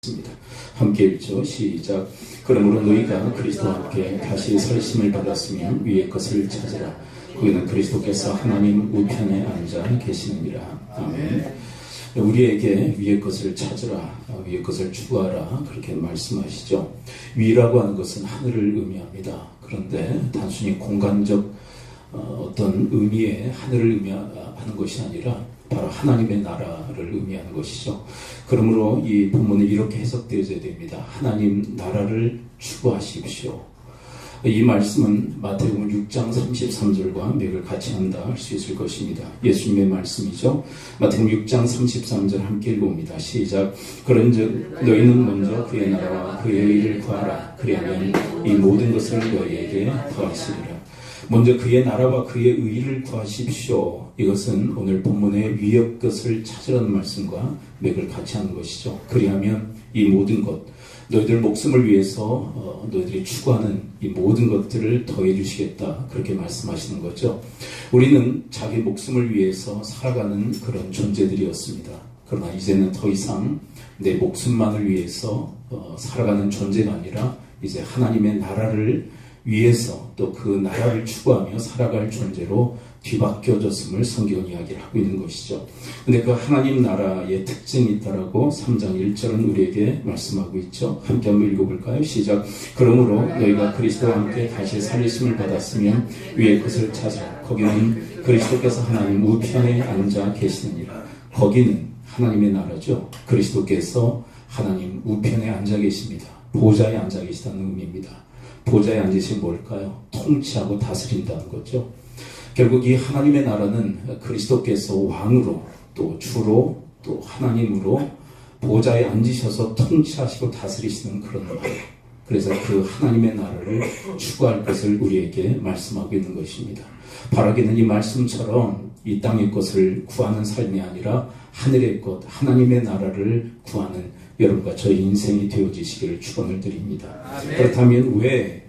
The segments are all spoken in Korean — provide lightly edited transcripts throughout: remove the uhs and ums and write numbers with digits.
있습니다. 함께 읽죠. 시작. 그러므로 너희가 그리스도와 함께 다시 설심을 받았으면 위의 것을 찾으라. 거기는 그리스도께서 하나님 우편에 앉아 계시느니라. 아멘. 우리에게 위의 것을 찾으라, 위의 것을 추구하라, 그렇게 말씀하시죠. 위라고 하는 것은 하늘을 의미합니다. 그런데 단순히 공간적 어떤 의미의 하늘을 의미하는 것이 아니라 바로 하나님의 나라를 의미하는 것이죠. 그러므로 이 본문은 이렇게 해석되어야 됩니다. 하나님 나라를 추구하십시오. 이 말씀은 마태복음 6장 33절과 맥을 같이 한다 할 수 있을 것입니다. 예수님의 말씀이죠. 마태복음 6장 33절 함께 읽어봅니다. 시작. 그런즉 너희는 먼저 그의 나라와 그의 의를 구하라. 그리하면 이 모든 것을 너희에게 더하시리라. 먼저 그의 나라와 그의 의를 구하십시오. 이것은 오늘 본문의 위의 것을 찾으라는 말씀과 맥을 같이 하는 것이죠. 그리하면 이 모든 것, 너희들 목숨을 위해서 너희들이 추구하는 이 모든 것들을 더해 주시겠다, 그렇게 말씀하시는 거죠. 우리는 자기 목숨을 위해서 살아가는 그런 존재들이었습니다. 그러나 이제는 더 이상 내 목숨만을 위해서 살아가는 존재가 아니라 이제 하나님의 나라를 위해서 또 그 나라를 추구하며 살아갈 존재로 뒤바뀌어졌음을 성경은 이야기를 하고 있는 것이죠. 근데 그 하나님 나라의 특징이 있다라고 3장 1절은 우리에게 말씀하고 있죠. 함께 한번 읽어볼까요? 시작. 그러므로 너희가 그리스도와 함께 다시 살리심을 받았으면 위의 것을 찾아. 거기는 그리스도께서 하나님 우편에 앉아 계시느니라. 거기는 하나님의 나라죠. 그리스도께서 하나님 우편에 앉아 계십니다. 보좌에 앉아 계시다는 의미입니다. 보좌에 앉으신 뭘까요? 통치하고 다스린다는 거죠. 결국 이 하나님의 나라는 그리스도께서 왕으로 또 주로 또 하나님으로 보좌에 앉으셔서 통치하시고 다스리시는 그런 나라. 그래서 그 하나님의 나라를 추구할 것을 우리에게 말씀하고 있는 것입니다. 바라기는 이 말씀처럼 이 땅의 것을 구하는 삶이 아니라 하늘의 것, 하나님의 나라를 구하는 여러분과 저희 인생이 되어지시기를 축원을 드립니다. 아멘. 그렇다면 왜,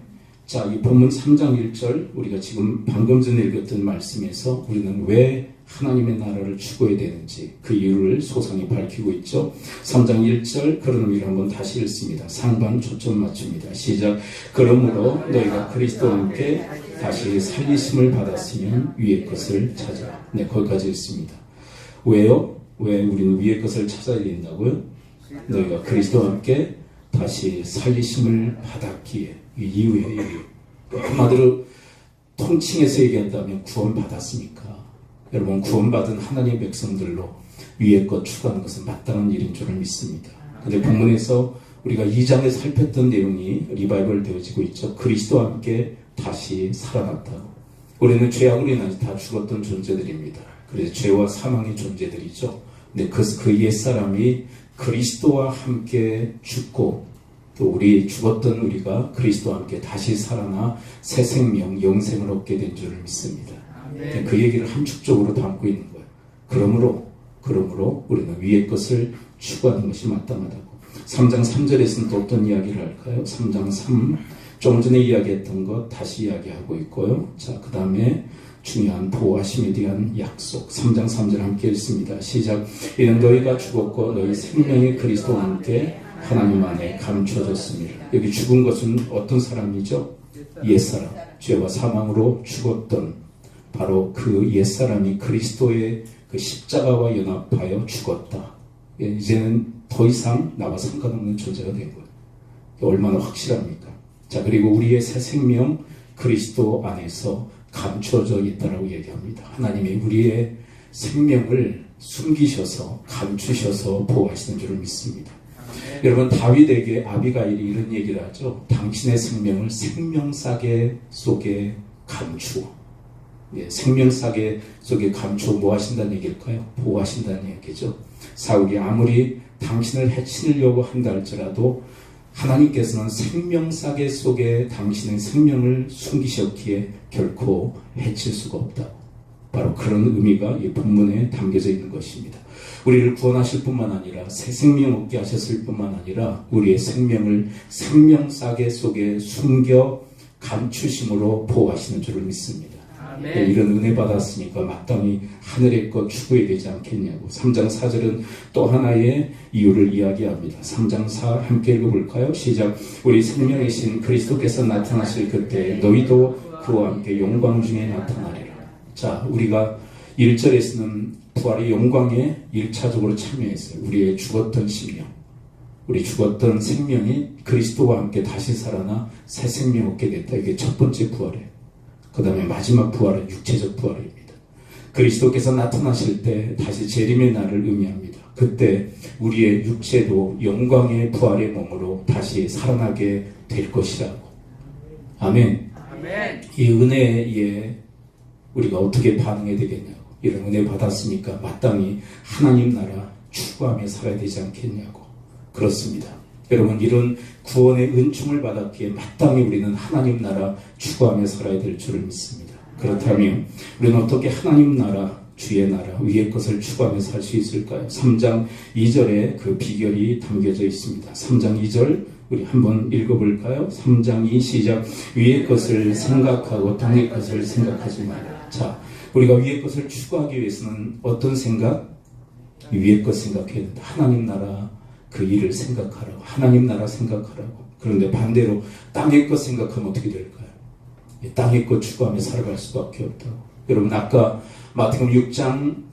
이 본문 3장 1절 우리가 지금 방금 전에 읽었던 말씀에서 우리는 왜 하나님의 나라를 추구해야 되는지 그 이유를 소상히 밝히고 있죠. 3장 1절 그런 의미를 한번 다시 읽습니다. 상반 초점 맞춥니다. 시작. 그러므로 너희가 그리스도와 함께 다시 살리심을 받았으면 위의 것을 찾으라. 네, 거기까지 읽습니다. 왜요? 왜 우리는 위의 것을 찾아야 된다고요? 너희가 그리스도와 함께 다시 살리심을 받았기에, 이 이유의 이유. 한마디로 통칭해서 얘기한다면 구원받았습니까? 여러분, 구원받은 하나님의 백성들로 위의 것 추구하는 것은 마땅한 일인 줄을 믿습니다. 근데 본문에서 우리가 2장에 살폈던 내용이 리바이벌 되어지고 있죠. 그리스도와 함께 다시 살아났다고. 우리는 죄악으로 인해서 다 죽었던 존재들입니다. 그래서 죄와 사망의 존재들이죠. 근데 그 옛사람이 그리스도와 함께 죽고 또 우리 죽었던 우리가 그리스도와 함께 다시 살아나 새 생명, 영생을 얻게 된 줄을 믿습니다. 그 얘기를 함축적으로 담고 있는 거예요. 그러므로 우리는 위의 것을 추구하는 것이 마땅하다고. 3장 3절에서는 또 어떤 이야기를 할까요? 3장 3, 좀 전에 이야기했던 것 다시 이야기하고 있고요. 자, 그 다음에 중요한 보호하심에 대한 약속 3장 3절 함께 읽습니다. 시작. 이는 너희가 죽었고 너희 생명이 그리스도와 함께 하나님 안에 감춰졌습니다. 여기 죽은 것은 어떤 사람이죠? 옛사람, 죄와 사망으로 죽었던 바로 그 옛사람이 그리스도의 그 십자가와 연합하여 죽었다. 이제는 더 이상 나와 상관없는 존재가 된 거예요. 얼마나 확실합니까? 자, 그리고 우리의 새 생명 그리스도 안에서 감춰져 있다라고 얘기합니다. 하나님이 우리의 생명을 숨기셔서 감추셔서 보호하시는 줄을 믿습니다. 여러분, 다윗에게 아비가일이 이런 얘기를 하죠. 당신의 생명을 생명싸개 속에 감추어. 생명싸개 속에 감추어 뭐 하신다는 얘기일까요? 보호하신다는 얘기죠. 사울이 아무리 당신을 해치려고 한다 할지라도 하나님께서는 생명싸개 속에 당신의 생명을 숨기셨기에 결코 해칠 수가 없다고. 바로 그런 의미가 이 본문에 담겨져 있는 것입니다. 우리를 구원하실 뿐만 아니라 새 생명 얻게 하셨을 뿐만 아니라 우리의 생명을 생명싸개 속에 숨겨 감추심으로 보호하시는 줄을 믿습니다. 이런 은혜 받았으니까 마땅히 하늘의 것 추구해야 되지 않겠냐고. 3장 4절은 또 하나의 이유를 이야기합니다. 3장 4 함께 읽어볼까요? 시작. 우리 생명이신 그리스도께서 나타나실 그때 너희도 그와 함께 영광 중에 나타나리라. 자, 우리가 1절에서는 부활의 영광에 1차적으로 참여했어요. 우리의 죽었던 심령, 우리 죽었던 생명이 그리스도와 함께 다시 살아나 새 생명 얻게 됐다. 이게 첫 번째 부활이에요. 그 다음에 마지막 부활은 육체적 부활입니다. 그리스도께서 나타나실 때 다시 재림의 날을 의미합니다. 그때 우리의 육체도 영광의 부활의 몸으로 다시 살아나게 될 것이라고. 아멘. 이 은혜에 우리가 어떻게 반응해야 되겠냐고. 이런 은혜 받았으니까 마땅히 하나님 나라 추구하며 살아야 되지 않겠냐고. 그렇습니다. 여러분, 이런 구원의 은총을 받았기에 마땅히 우리는 하나님 나라 추구하며 살아야 될 줄을 믿습니다. 그렇다면 우리는 어떻게 하나님 나라, 주의 나라, 위의 것을 추구하며 살 수 있을까요? 3장 2절에 그 비결이 담겨져 있습니다. 3장 2절 우리 한번 읽어볼까요? 3장 2 시작. 위의 것을 생각하고 땅의 것을 생각하지 마라. 자, 우리가 위의 것을 추구하기 위해서는 어떤 생각? 위의 것 생각해야 된다. 하나님 나라 그 일을 생각하라고. 하나님 나라 생각하라고. 그런데 반대로 땅의 것 생각하면 어떻게 될까요? 땅의 것 추구하며 살아갈 수밖에 없다고. 여러분, 아까 마태복음 6장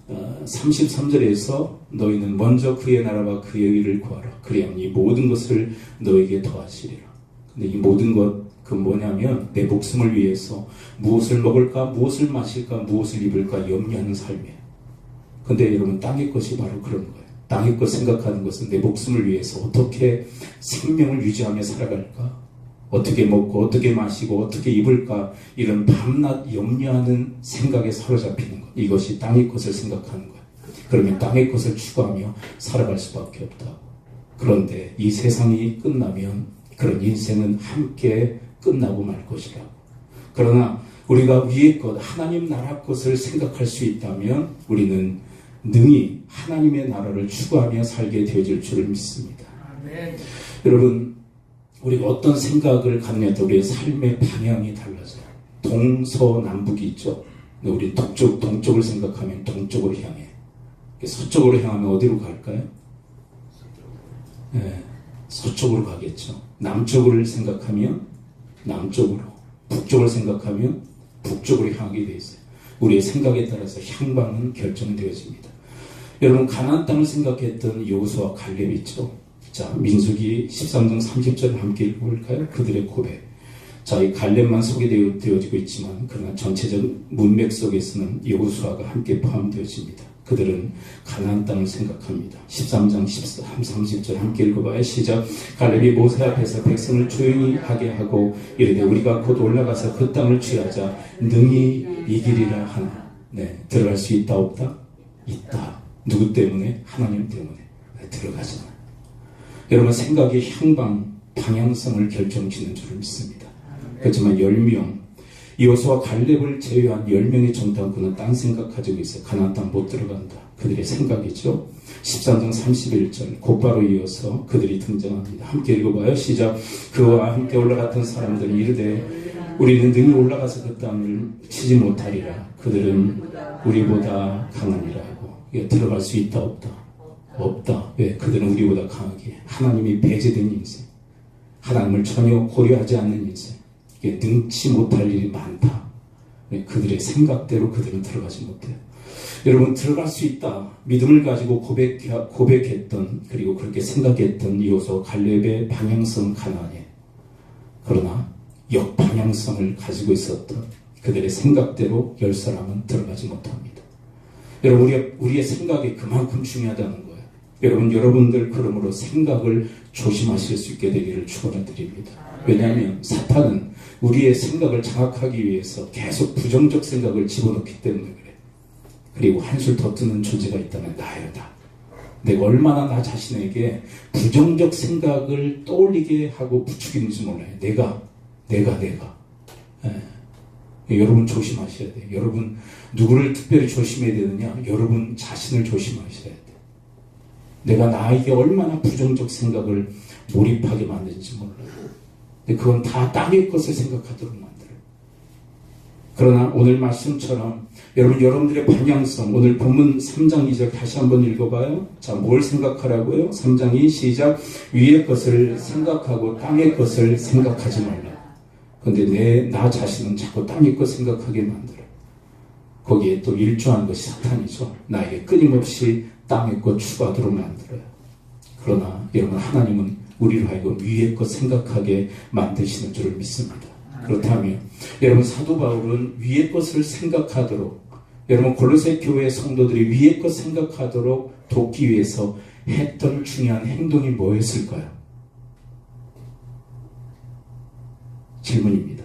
33절에서 너희는 먼저 그의 나라와 그의 의를 구하라. 그리하면 이 모든 것을 너에게 더하시리라. 근데 이 모든 것, 그 뭐냐면 내 목숨을 위해서 무엇을 먹을까, 무엇을 마실까, 무엇을 입을까 염려하는 삶이에요. 근데 여러분, 땅의 것이 바로 그런 거예요. 땅의 것 생각하는 것은 내 목숨을 위해서 어떻게 생명을 유지하며 살아갈까, 어떻게 먹고 어떻게 마시고 어떻게 입을까, 이런 밤낮 염려하는 생각에 사로잡히는 것, 이것이 땅의 것을 생각하는 거예요. 그러면 땅의 것을 추구하며 살아갈 수밖에 없다고. 그런데 이 세상이 끝나면 그런 인생은 함께 끝나고 말 것이라고. 그러나 우리가 위의 것, 하나님 나라 것을 생각할 수 있다면 우리는 능히 하나님의 나라를 추구하며 살게 되어질 줄을 믿습니다. 아멘. 여러분, 우리가 어떤 생각을 갖느냐에 따라 우리의 삶의 방향이 달라져요. 동서남북이 있죠. 우리 동쪽을 생각하면 동쪽으로 향해. 서쪽으로 향하면 어디로 갈까요? 네, 서쪽으로 가겠죠. 남쪽을 생각하면 남쪽으로, 북쪽을 생각하면 북쪽으로 향하게 되어 있어요. 우리의 생각에 따라서 향방은 결정되어집니다. 여러분, 가나안 땅을 생각했던 여호수아 갈렙이 있죠. 자, 민수기 13장 30절 함께 읽어볼까요? 그들의 고백. 자, 이 갈렙만 소개되어지고 있지만 그러나 전체적 문맥 속에서는 여호수아가 함께 포함되어집니다. 그들은 가나안 땅을 생각합니다. 13장 30절 함께 읽어봐요. 시작. 갈렙이 모세 앞에서 백성을 조용히 하게 하고 이르되 우리가 곧 올라가서 그 땅을 취하자 능히 이기리라 하나. 네, 들어갈 수 있다 없다? 있다. 누구 때문에? 하나님 때문에. 네, 들어가잖아. 여러분, 생각의 향방, 방향성을 결정짓는 줄을 믿습니다. 그렇지만 10명, 여호수아 갈렙을 제외한 10명의 정탐꾼은 딴 생각 가지고 있어요. 가나안 땅 못 들어간다. 그들의 생각이죠. 13장 31절 곧바로 이어서 그들이 등장합니다. 함께 읽어봐요. 시작. 그와 함께 올라갔던 사람들은 이르되 우리는 능히 올라가서 그 땅을 치지 못하리라. 그들은 우리보다 강하니라 하고. 들어갈 수 있다 없다? 없다. 왜? 그들은 우리보다 강하게 하나님이 배제된 인생, 하나님을 전혀 고려하지 않는 인생, 이게 능치 못할 일이 많다. 그들의 생각대로 그들은 들어가지 못해요. 여러분, 들어갈 수 있다. 믿음을 가지고 고백했던, 그리고 그렇게 생각했던 여호수아 갈렙의 방향성 가나안에, 그러나 역방향성을 가지고 있었던 그들의 생각대로 10사람은 들어가지 못합니다. 여러분, 우리의 생각이 그만큼 중요하다는 거예요. 여러분들 그러므로 생각을 조심하실 수 있게 되기를 축원드립니다. 왜냐하면 사탄은 우리의 생각을 장악하기 위해서 계속 부정적 생각을 집어넣기 때문에 그래요. 그리고 한술 더 뜨는 존재가 있다면 나야다. 내가 얼마나 나 자신에게 부정적 생각을 떠올리게 하고 부추기는지 몰라요. 내가. 여러분 조심하셔야 돼요. 여러분 누구를 특별히 조심해야 되느냐? 여러분 자신을 조심하셔야 돼요. 내가 나에게 얼마나 부정적 생각을 몰입하게 만드는지 몰라요. 근데 그건 다 땅의 것을 생각하도록 만들어요. 그러나 오늘 말씀처럼 여러분들의 방향성, 오늘 본문 3장 2절 다시 한번 읽어봐요. 자, 뭘 생각하라고요? 3장 2 시작. 위의 것을 생각하고 땅의 것을 생각하지 말라. 근데 나 자신은 자꾸 땅의 것 생각하게 만들어. 거기에 또 일조한 것이 사탄이죠. 나에게 끊임없이 땅의 것 추구하도록 만들어요. 그러나 여러분, 하나님은 우리로 하여금 위의 것 생각하게 만드시는 줄을 믿습니다. 그렇다면 여러분, 사도 바울은 위의 것을 생각하도록, 여러분 골로새 교회 성도들이 위의 것 생각하도록 돕기 위해서 했던 중요한 행동이 뭐였을까요? 질문입니다.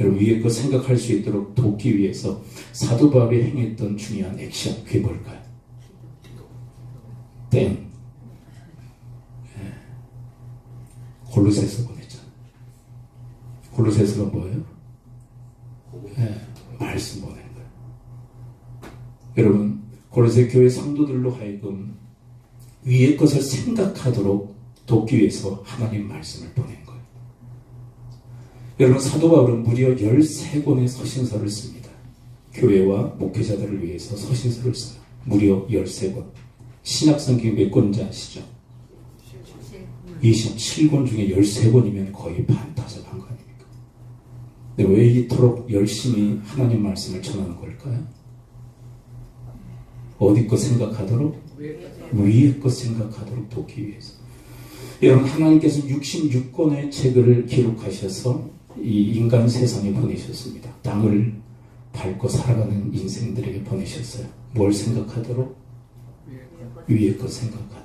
여러분, 위의 것 생각할 수 있도록 돕기 위해서 사도 바울이 행했던 중요한 액션, 그게 뭘까요? 땡. 골로새서 보냈잖아요. 골로새서가 뭐예요? 말씀 보낸 거예요. 여러분, 골로새 교회 성도들로 하여금 위의 것을 생각하도록 돕기 위해서 하나님 말씀을 보낸 거예요. 여러분, 사도 바울은 무려 13권의 서신서를 씁니다. 교회와 목회자들을 위해서 서신서를 써요. 무려 13권. 신약성경 몇 권인지 아시죠? 27권 중에 13권이면 거의 반타작한 거 아닙니까? 근데 왜 이토록 열심히 하나님 말씀을 전하는 걸까요? 어디 것 생각하도록? 위의 것 생각하도록 돕기 위해서. 여러분, 하나님께서 66권의 책을 기록하셔서 이 인간 세상에 보내셨습니다. 땅을 밟고 살아가는 인생들에게 보내셨어요. 뭘 생각하도록? 위의 것 생각하도록.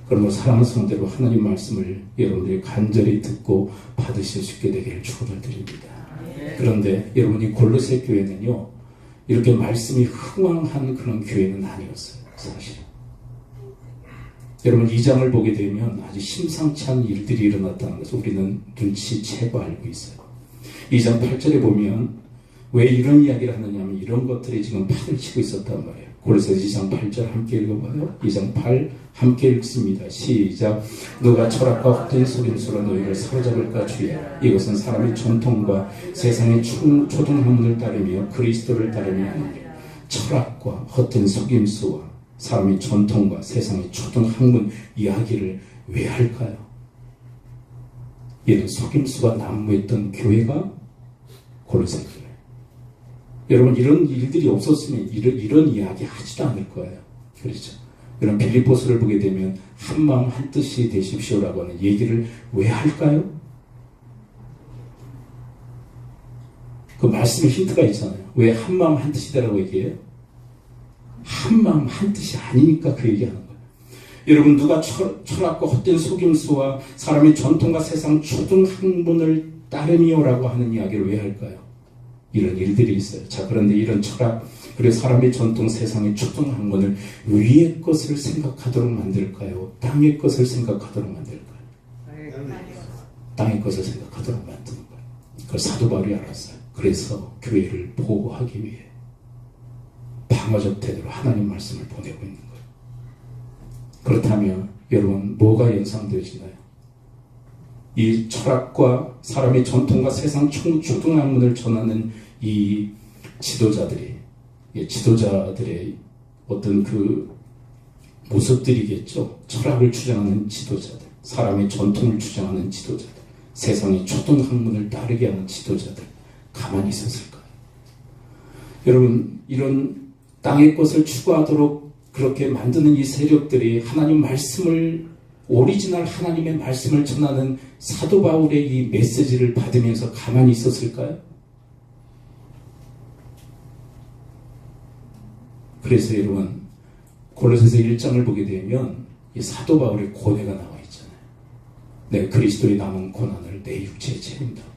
그러므로 사랑하는 성도로 하나님 말씀을 여러분들이 간절히 듣고 받으실 수 있게 되기를 축원을 드립니다. 그런데 여러분이 골로새 교회는요, 이렇게 말씀이 흥왕한 그런 교회는 아니었어요. 사실 여러분, 2장을 보게 되면 아주 심상치 않은 일들이 일어났다는 것을 우리는 눈치채고 알고 있어요. 2장 8절에 보면 왜 이런 이야기를 하느냐면 이런 것들이 지금 판을 치고 있었단 말이에요. 골로새서 2장 8절 함께 읽어봐요. 2장 8 함께 읽습니다. 시작. 너가 철학과 헛된 속임수로 너희를 사로잡을까 주의하라. 이것은 사람의 전통과 세상의 초등학문을 따르며 그리스도를 따르며 아니라 철학과 헛된 속임수와 사람의 전통과 세상의 초등학문 이야기를 왜 할까요? 얘는 속임수가 난무했던 교회가 골로새 교회. 여러분, 이런 일들이 없었으면 이런 이야기 하지도 않을 거예요. 그렇죠? 여러분, 빌립보서를 보게 되면 한 마음 한 뜻이 되십시오라고 하는 얘기를 왜 할까요? 그 말씀에 힌트가 있잖아요. 왜 한 마음 한 뜻이다라고 얘기해요? 한 마음 한 뜻이 아니니까 그 얘기하는 거예요. 여러분, 누가 철학과 헛된 속임수와 사람의 전통과 세상 초등학문을 따르미요라고 하는 이야기를 왜 할까요? 이런 일들이 있어요. 자, 그런데 이런 철학, 그리고 사람의 전통, 세상의 초등학문을 위의 것을 생각하도록 만들까요? 땅의 것을 생각하도록 만들까요? 땅의 것을 생각하도록 만드는 거예요. 그걸 사도 바울이 알았어요. 그래서 교회를 보호하기 위해 방어적 태도로 하나님 말씀을 보내고 있는 거예요. 그렇다면 여러분, 뭐가 연상되어지나요? 이 철학과 사람의 전통과 세상 초등학문을 전하는 이 지도자들의 어떤 그 모습들이겠죠. 철학을 주장하는 지도자들, 사람의 전통을 주장하는 지도자들, 세상의 초등학문을 따르게 하는 지도자들, 가만히 있었을까요? 여러분, 이런 땅의 것을 추구하도록 그렇게 만드는 이 세력들이 하나님 말씀을, 오리지널 하나님의 말씀을 전하는 사도 바울의 이 메시지를 받으면서 가만히 있었을까요? 그래서 여러분, 골로새서 1장을 보게 되면 이 사도 바울의 고뇌가 나와 있잖아요. 내가 그리스도의 남은 고난을 내 육체에 채운다고.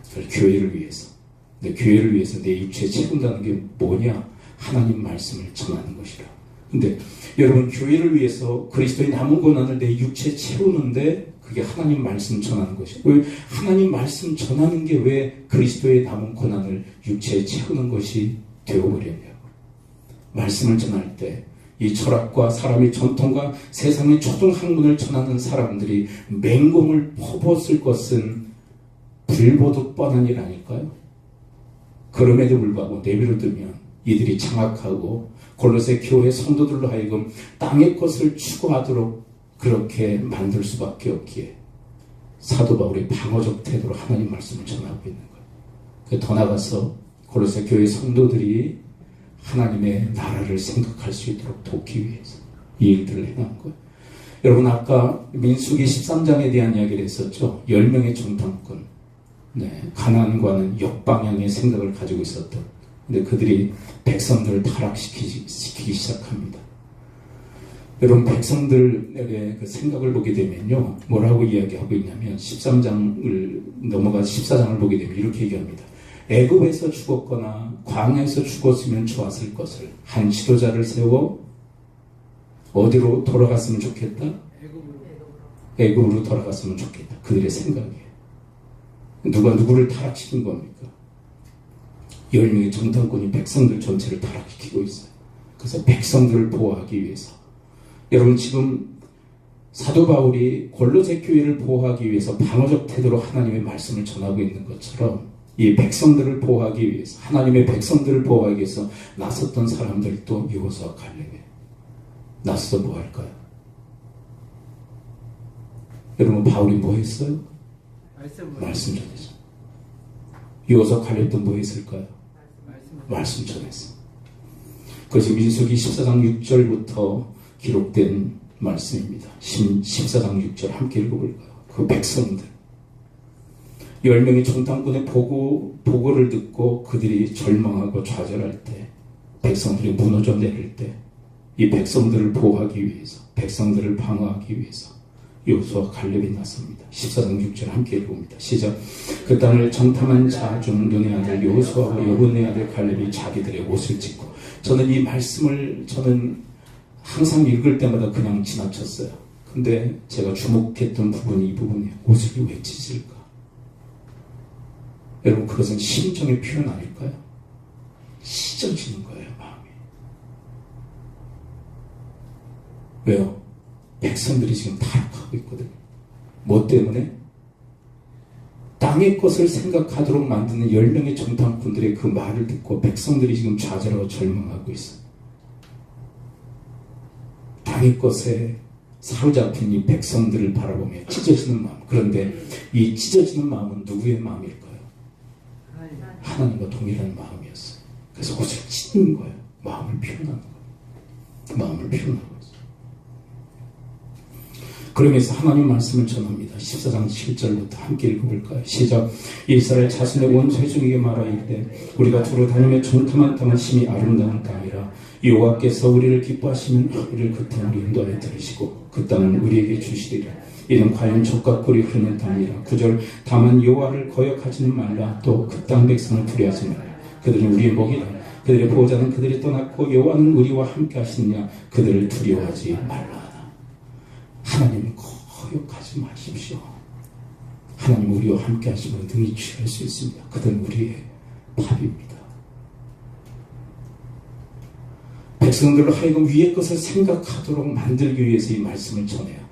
그걸 교회를 위해서. 내 교회를 위해서 내 육체에 채운다는 게 뭐냐? 하나님 말씀을 전하는 것이라. 근데 여러분, 교회를 위해서 그리스도의 남은 고난을 내 육체에 채우는데 그게 하나님 말씀 전하는 것이에요. 왜 하나님 말씀 전하는 게 왜 그리스도의 남은 고난을 육체에 채우는 것이 되어버렸냐고. 말씀을 전할 때 이 철학과 사람의 전통과 세상의 초등학문을 전하는 사람들이 맹공을 퍼붓을 것은 불보듯 뻔한 일 아닐까요? 그럼에도 불구하고 내비를 두면 이들이 장악하고 골로새 교회 성도들로 하여금 땅의 것을 추구하도록 그렇게 만들 수밖에 없기에 사도 바울이 방어적 태도로 하나님 말씀을 전하고 있는 거예요. 더 나아가서 골로새 교회 성도들이 하나님의 나라를 생각할 수 있도록 돕기 위해서 이 일들을 행한 거예요. 여러분 아까 민수기 13장에 대한 이야기를 했었죠. 10명의 정탐꾼, 가나안과는 역방향의 생각을 가지고 있었던, 근데 그들이 백성들을 타락시키기 시작합니다. 여러분 백성들에게 그 생각을 보게 되면요, 뭐라고 이야기하고 있냐면 13장을 넘어가서 14장을 보게 되면 이렇게 얘기합니다. 애굽에서 죽었거나 광야에서 죽었으면 좋았을 것을 한 지도자를 세워 어디로 돌아갔으면 좋겠다? 애굽으로 돌아갔으면 좋겠다. 그들의 생각이에요. 누가 누구를 타락시킨 겁니까? 10명의 정탐꾼이 백성들 전체를 타락시키고 있어요. 그래서 백성들을 보호하기 위해서, 여러분 지금 사도 바울이 골로새 교회를 보호하기 위해서 방어적 태도로 하나님의 말씀을 전하고 있는 것처럼 이 백성들을 보호하기 위해서, 하나님의 백성들을 보호하기 위해서 나섰던 사람들도 여호수아 갈렙에 나서서 뭐 할까요? 여러분 바울이 뭐 했어요? 말씀 전했어. 여호수아 갈렙도 뭐 했을까요? 말씀 전했어. 그것이 민수기 14장 6절부터 기록된 말씀입니다. 14장 6절 함께 읽어볼까요? 그 백성들 10명의 정탐꾼의 보고를 듣고 그들이 절망하고 좌절할 때, 백성들이 무너져 내릴 때, 이 백성들을 보호하기 위해서, 백성들을 방어하기 위해서 여호수아 갈렙이 나섭니다. 14장 6절 함께 읽어봅니다. 시작. 그 땅을 정탐한 자 중 눈의 아들 여호수아와 여분의 아들 갈렙이 자기들의 옷을 찢고, 저는 이 말씀을 항상 읽을 때마다 그냥 지나쳤어요. 근데 제가 주목했던 부분이 이 부분이에요. 옷을 왜 찢을까? 여러분 그것은 심정의 표현 아닐까요? 찢어지는 거예요, 마음이. 왜요? 백성들이 지금 타락하고 있거든요. 뭐 때문에? 땅의 것을 생각하도록 만드는 10명의 정탐꾼들의 그 말을 듣고 백성들이 지금 좌절하고 절망하고 있어요. 땅의 것에 사로잡힌 이 백성들을 바라보며 찢어지는 마음. 그런데 이 찢어지는 마음은 누구의 마음일까요? 하나님과 동일한 마음이었어요. 그래서 옷을 찢는 거예요. 마음을 표현하는 거예요. 마음을 표현하고 있어요. 그러면서 하나님 말씀을 전합니다. 14장 7절부터 함께 읽어볼까요? 시작. 이스라엘 자손의 온 회중에게 말하 이르되 우리가 두루 다니며 정탐한 땅은 심히 아름다운 땅이라 여호와께서 우리를 기뻐하시면 우리를 그 땅으로 인도하여 들으시고 그 땅을 우리에게 주시리라. 이는 과연 젖과 꿀이 흐르는 땅이라. 9절. 다만 여호와를 거역하지는 말라. 또 그 땅 백성을 두려워하지 말라. 그들은 우리의 목이라. 그들의 보호자는 그들이 떠났고 여호와는 우리와 함께 하시느냐. 그들을 두려워하지 말라. 하나님 거역하지 마십시오. 하나님 우리와 함께 하시면 능히 취할 수 있습니다. 그들은 우리의 밥입니다. 백성들로 하여금 위의 것을 생각하도록 만들기 위해서 이 말씀을 전해요.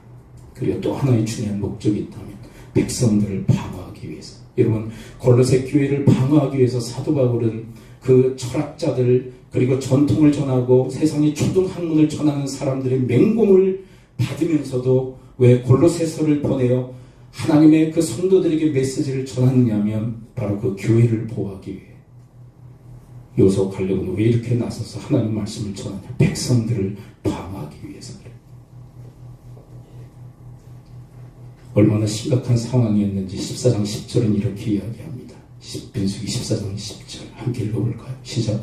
그리고 또 하나의 중요한 목적이 있다면 백성들을 방어하기 위해서. 여러분 골로새 교회를 방어하기 위해서 사도 바울은 그 철학자들 그리고 전통을 전하고 세상의 초등학문을 전하는 사람들의 맹공을 받으면서도 왜 골로새서를 보내어 하나님의 그 성도들에게 메시지를 전하느냐면 바로 그 교회를 보호하기 위해. 여호수아 갈렙은 왜 이렇게 나서서 하나님 말씀을 전하냐? 백성들을 방어하기 위해서 그래요. 얼마나 심각한 상황이었는지 14장 10절은 이렇게 이야기합니다. 민수기 14장 10절 함께 읽어볼까요? 시작.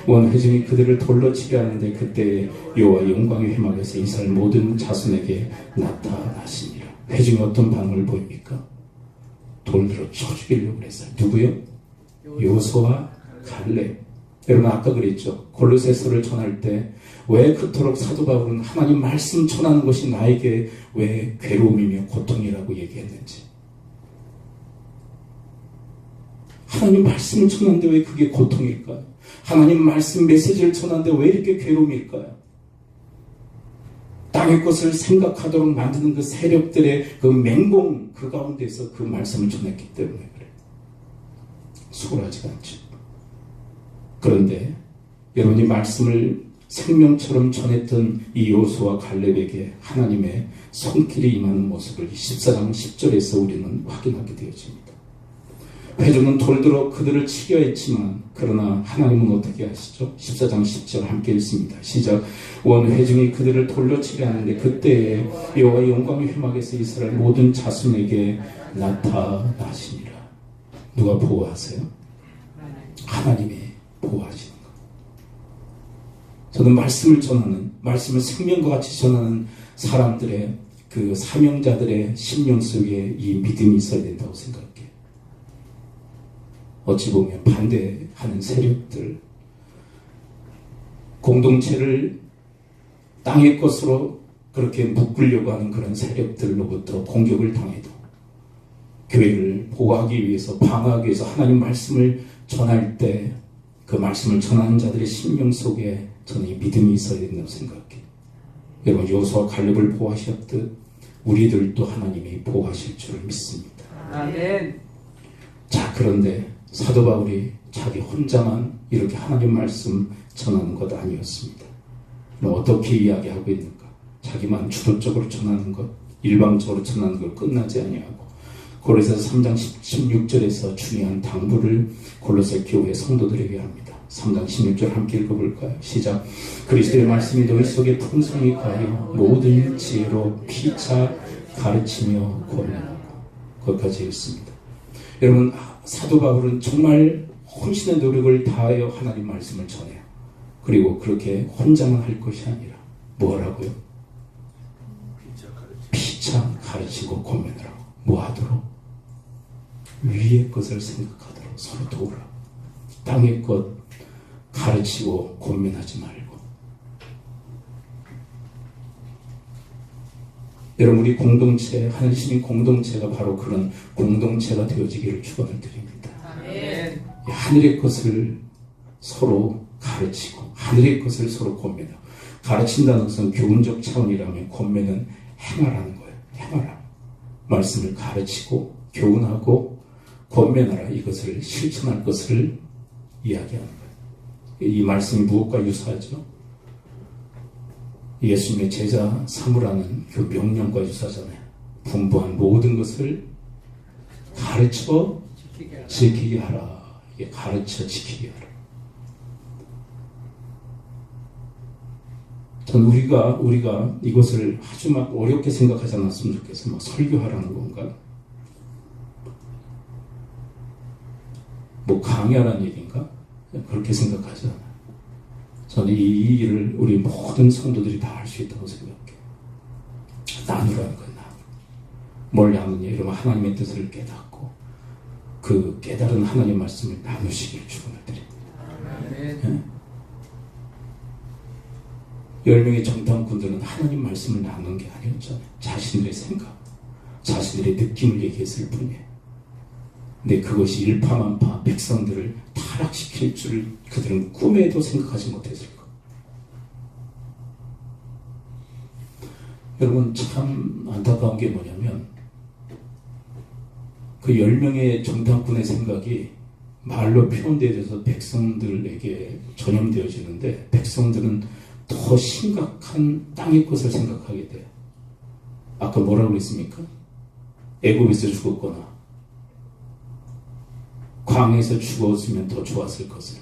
온 회중이 그들을 돌로 치려 하는데 그때 여호와 영광의 회막에서 이스라엘 모든 자손에게 나타나시니라. 회중이 어떤 반응을 보입니까? 돌로 쳐 죽이려고 그랬어요. 누구요? 여호수아 갈렙. 여러분 아까 그랬죠. 골로새서를 전할 때 왜 그토록 사도 바울은 하나님 말씀 전하는 것이 나에게 왜 괴로움이며 고통이라고 얘기했는지. 하나님 말씀을 전하는데 왜 그게 고통일까요? 하나님 말씀 메시지를 전하는데 왜 이렇게 괴로움일까요? 땅의 것을 생각하도록 만드는 그 세력들의 그 맹공 그 가운데서 그 말씀을 전했기 때문에 그래요. 소홀하지가 않죠. 그런데 여러분이 말씀을 생명처럼 전했던 이 여호수아와 갈렙에게 하나님의 손길이 임하는 모습을 14장 10절에서 우리는 확인하게 되어집니다. 회중은 돌들어 그들을 치려 했지만 그러나 하나님은 어떻게 하시죠? 14장 10절 함께 읽습니다. 시작. 원 회중이 그들을 돌로 치려 하는데 그때에 여호와의 영광이 회막에서 이스라엘 모든 자손에게 나타나시니라. 누가 보호하세요? 하나님이 보호하시는 것. 저는 말씀을 전하는, 말씀을 생명과 같이 전하는 사람들의 그 사명자들의 심령 속에 이 믿음이 있어야 된다고 생각해요. 어찌 보면 반대하는 세력들, 공동체를 땅의 것으로 그렇게 묶으려고 하는 그런 세력들로부터 공격을 당해도 교회를 보호하기 위해서, 방어하기 위해서 하나님 말씀을 전할 때 그 말씀을 전하는 자들의 심령 속에 저는 이 믿음이 있어야 된다고 생각해요. 여러분, 여호수아와 갈렙을 보호하셨듯 우리들도 하나님이 보호하실 줄을 믿습니다. 아멘. 자, 그런데 사도 바울이 자기 혼자만 이렇게 하나님 말씀 전하는 것 아니었습니다. 그럼 어떻게 이야기하고 있는가? 자기만 주도적으로 전하는 것, 일방적으로 전하는 걸 끝나지 아니하고 고린도서 3장 16절에서 중요한 당부를 골로새 교회 성도들에게 합니다. 3장 16절 함께 읽어볼까요? 시작. 그리스도의 말씀이 너희 속에 풍성히 가여 모든 지혜로 피차 가르치며 권면하고. 거기까지 읽습니다. 여러분, 사도 바울은 정말 혼신의 노력을 다하여 하나님 말씀을 전해요. 그리고 그렇게 혼자만 할 것이 아니라 뭐라고요? 피차 가르치고 권면하라고. 뭐 하도록? 위의 것을 생각하도록 서로 도우라. 땅의 것 가르치고 권면하지 말고. 여러분, 우리 공동체, 하늘시민 공동체가 바로 그런 공동체가 되어지기를 축원을 드립니다. 아멘. 하늘의 것을 서로 가르치고 하늘의 것을 서로 권면하고, 가르친다는 것은 교훈적 차원이라면 권면은 행하라는 거예요. 행하라. 말씀을 가르치고 교훈하고 권면하라. 이것을 실천할 것을 이야기하는 거예요. 이 말씀이 무엇과 유사하죠? 예수님의 제자 삼으라는 그 명령과 유사하잖아요. 분부한 모든 것을 가르쳐 지키게 하라. 이게 가르쳐 지키게 하라. 전 우리가 이것을 아주 막 어렵게 생각하지 않았으면 좋겠어요. 막 설교하라는 건가? 뭐 강의하라는 얘기인가? 그렇게 생각하지 않아요. 저는 이 일을 우리 모든 성도들이 다 할 수 있다고 생각해요. 나누라는 거예요. 뭘 나누냐? 이러면 하나님의 뜻을 깨닫고 그 깨달은 하나님 말씀을 나누시기를 축원을 드립니다. 네? 10명의 정탐꾼들은 하나님 말씀을 나누는 게 아니었잖아요. 자신들의 생각, 자신들의 느낌을 얘기했을 뿐이에요. 근데 그것이 일파만파 백성들을 타락시킬 줄 그들은 꿈에도 생각하지 못했을 것. 여러분, 참 안타까운 게 뭐냐면 그 10명의 정탐꾼의 생각이 말로 표현되어져서 백성들에게 전염되어지는데 백성들은 더 심각한 땅의 것을 생각하게 돼요. 아까 뭐라고 했습니까? 애굽에서 죽었거나 광야에서 죽었으면 더 좋았을 것을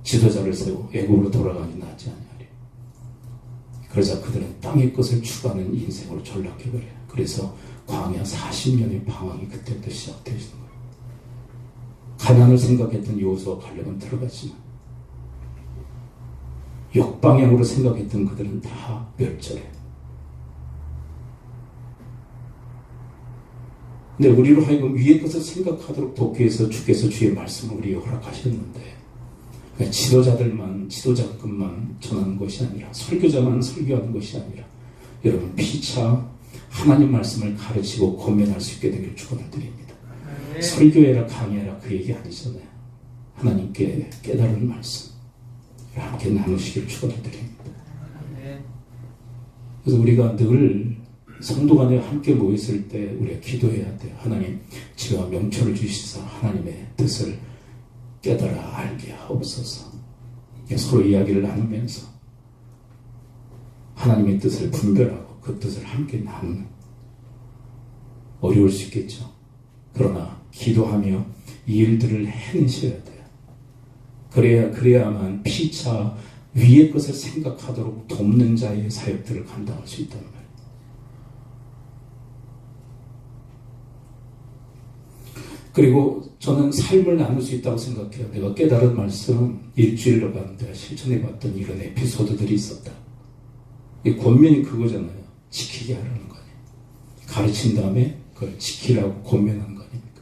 지도자를 세워 애굽으로 돌아가니 낫지 않냐리. 그러자 그들은 땅의 것을 추구하는 인생으로 전락해버려요. 그래서 광야 40년의 방황이 그때부터 시작되시는 거예요. 가나안을 생각했던 여호수아와 갈렙은 들어갔지만 역방향으로 생각했던 그들은 다 멸절해요. 근데 우리로 하여금 위의 것을 생각하도록 돕기 위해서 주께서 주의 말씀을 우리에게 허락하셨는데 그러니까 지도자급만 전하는 것이 아니라 설교자만 설교하는 것이 아니라 여러분 피차 하나님 말씀을 가르치고 권면할 수 있게 되길 축원을 드립니다. 네. 설교해라 강의해라 그 얘기 아니잖아요. 하나님께 깨달은 말씀 함께 나누시길 축원을 드립니다. 네. 그래서 우리가 늘 성도 간에 함께 모였을 때 우리가 기도해야 돼요. 하나님, 지와 명철을 주시사 하나님의 뜻을 깨달아 알게 하옵소서. 서로 이야기를 나누면서 하나님의 뜻을 분별하고 그 뜻을 함께 나누는, 어려울 수 있겠죠. 그러나 기도하며 이 일들을 해내셔야 돼요. 그래야만 피차 위의 것을 생각하도록 돕는 자의 사역들을 감당할 수 있단 말이에요. 그리고 저는 삶을 나눌 수 있다고 생각해요. 내가 깨달은 말씀은 일주일로 가는데 실천해봤던 이런 에피소드들이 있었다. 이 권면이 그거잖아요. 지키게 하라는 거예요. 가르친 다음에 그걸 지키라고 권면하는 거니까.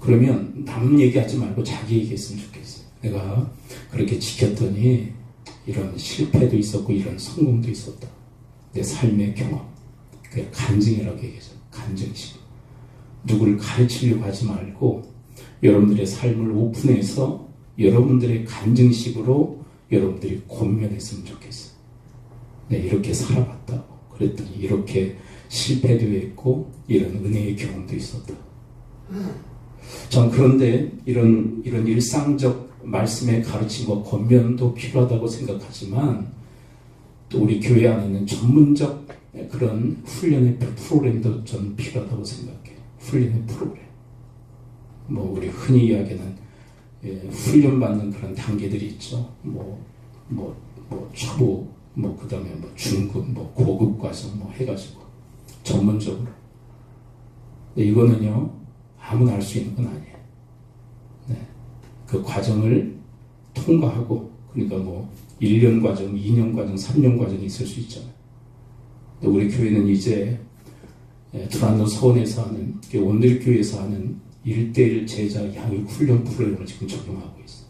그러면 남 얘기하지 말고 자기 얘기했으면 좋겠어요. 내가 그렇게 지켰더니 이런 실패도 있었고 이런 성공도 있었다. 내 삶의 경험. 그게 간증이라고 얘기하죠. 간증식. 누구를 가르치려고 하지 말고 여러분들의 삶을 오픈해서 여러분들의 간증식으로 여러분들이 권면했으면 좋겠어요. 네, 이렇게 살아봤다고. 그랬더니 이렇게 실패도 했고 이런 은혜의 경험도 있었다. 전 그런데 이런 일상적 말씀의 가르침과 권면도 필요하다고 생각하지만 또 우리 교회 안에 있는 전문적 그런 훈련의 프로그램도 저는 필요하다고 생각해요. 훈련의 프로그램. 우리 흔히 이야기하는 훈련받는 그런 단계들이 있죠. 초보, 그 다음에 중급, 고급 과정, 해가지고 전문적으로. 근데 이거는요, 아무나 할 수 있는 건 아니에요. 네. 그 과정을 통과하고, 그러니까 1년 과정, 2년 과정, 3년 과정이 있을 수 있잖아요. 근데 우리 교회는 이제 두란노 서원에서 하는, 원들교회에서 하는 1:1 제자 양육 훈련 프로그램을 지금 적용하고 있어요.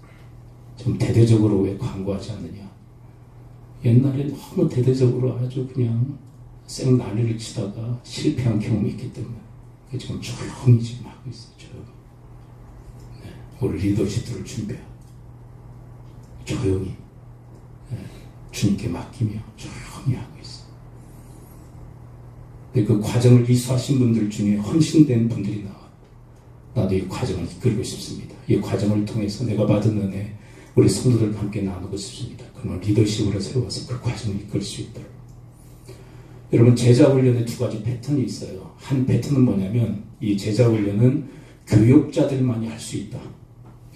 좀 대대적으로 왜 광고하지 않느냐. 옛날에 너무 대대적으로 아주 그냥 생난리를 치다가 실패한 경험이 있기 때문에 지금 조용히 지금 하고 있어요. 조용히. 네, 우리 리더십들을 준비하고 조용히 주님께 맡기며 조용히 하고 있어요. 그 과정을 이수하신 분들 중에 헌신된 분들이 나와요. 나도 이 과정을 이끌고 싶습니다. 이 과정을 통해서 내가 받은 은혜 우리 성도들과 함께 나누고 싶습니다. 그러면 리더십으로 세워서 그 과정을 이끌 수 있도록. 여러분, 제자 훈련에 두 가지 패턴이 있어요. 한 패턴은 뭐냐면 이 제자 훈련은 교역자들만이 할 수 있다.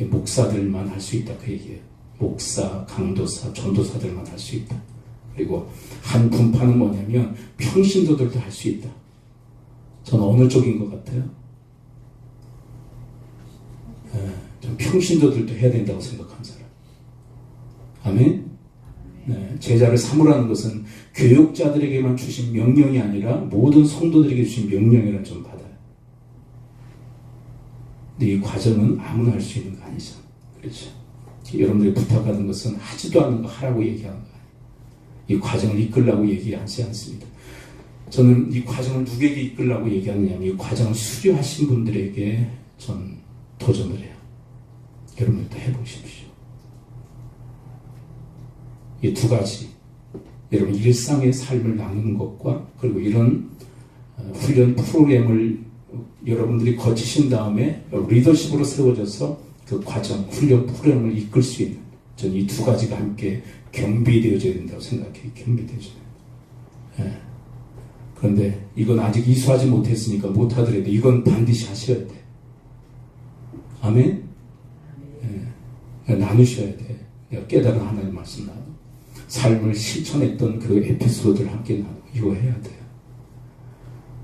목사들만 할 수 있다. 그 얘기예요. 목사, 강도사, 전도사들만 할 수 있다. 그리고 한 분파는 뭐냐면 평신도들도 할 수 있다. 저는 어느 쪽인 것 같아요? 전 평신도들도 해야 된다고 생각하는 사람. 아멘? 네, 제자를 삼으라는 것은 교육자들에게만 주신 명령이 아니라 모든 성도들에게 주신 명령이라는 좀 받아요. 근데 이 과정은 아무나 할 수 있는 거 아니죠. 그렇죠? 여러분들이 부탁하는 것은 하지도 않은 거 하라고 얘기하는 거 아니에요. 이 과정을 이끌라고 얘기하지 않습니다. 저는 이 과정을 누구에게 이끌라고 얘기하느냐면 이 과정을 수료하신 분들에게 전 도전을 해요. 여러분들도 해보십시오. 이 두 가지, 여러분 일상의 삶을 나누는 것과 그리고 이런 훈련 프로그램을 여러분들이 거치신 다음에 리더십으로 세워져서 그 과정, 훈련 프로그램을 이끌 수 있는, 저는 이 두 가지가 함께 경비되어져야 된다고 생각해요. 경비되어져야 된다. 그런데 이건 아직 이수하지 못했으니까 못하더라도 이건 반드시 하셔야 돼. 아멘? 나누셔야 돼. 내가 깨달은 하나님 말씀 나누고 삶을 실천했던 그 에피소드를 함께 나누고 이거 해야 돼요.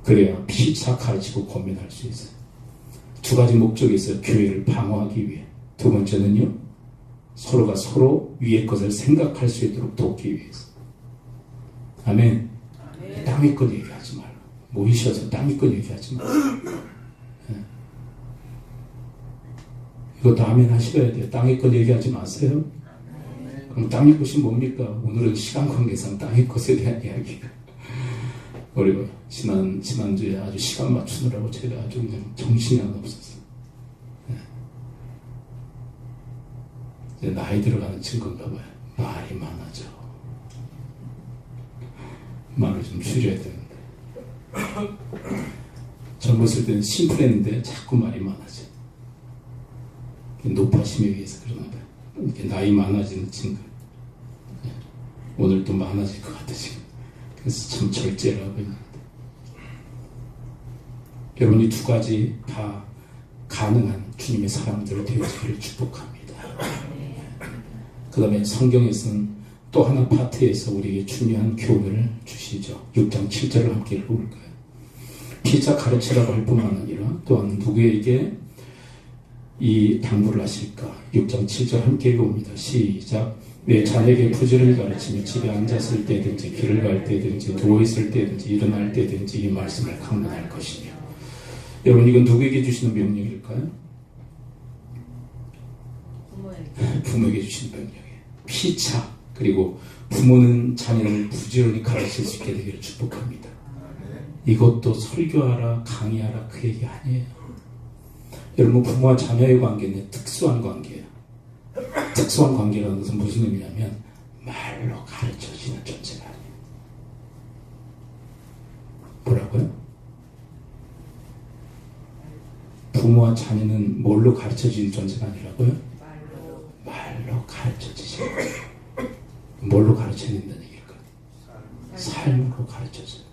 그래야 피차 가르치고 고민할 수 있어요. 두 가지 목적이 있어요. 교회를 방어하기 위해. 두 번째는요, 서로가 서로 위의 것을 생각할 수 있도록 돕기 위해서. 아멘. 땅의 것 얘기하지 말고 모이셔서 땅의 것 얘기하지 말고. 이것도 아멘 하셔야 돼요. 땅의 것 얘기하지 마세요. 그럼 땅의 것이 뭡니까? 오늘은 시간 관계상 땅의 것에 대한 이야기가. 그리고 지난주에 아주 시간 맞추느라고 제가 아주 그냥 정신이 안 없었어요. 이제 나이 들어가는 친구인가 봐요. 말이 많아져. 말을 좀 줄여야 되는데. 젊었을 때는 심플했는데 자꾸 말이 많아져. 높아심에 의해서 그러나 봐요. 이렇게 나이 많아지는 친구. 오늘 또 많아질 것 같아 지금. 그래서 참 절제를 하고 있는데, 여러분 이 두 가지 다 가능한 주님의 사람들 되어지기를 축복합니다. 그 다음에 성경에서는 또 하나 파트에서 우리에게 중요한 교훈을 주시죠. 6장 7절을 함께 읽어볼까요? 피차 가르치라고 할 뿐만 아니라 또한 누구에게 이 당부를 하실까? 6장 7절 함께 읽어봅니다. 시작. 내 자녀에게 부지런히 가르치며 집에 앉았을 때든지 길을 갈 때든지 누워있을 때든지 일어날 때든지 이 말씀을 강론할 것이며. 여러분 이건 누구에게 주시는 명령일까요? 부모에게 주시는 명령이에요. 피차, 그리고 부모는 자녀를 부지런히 가르칠 수 있게 되기를 축복합니다. 이것도 설교하라 강의하라 그 얘기 아니에요. 여러분 부모와 자녀의 관계는 특수한 관계예요. 특수한 관계라는 것은 무슨 의미냐면 말로 가르쳐지는 존재가 아니에요. 뭐라고요? 부모와 자녀는 뭘로 가르쳐지는 존재가 아니라고요? 말로 가르쳐지죠. 뭘로 가르쳐야 된다는 얘기일까요? 삶으로 가르쳐져요.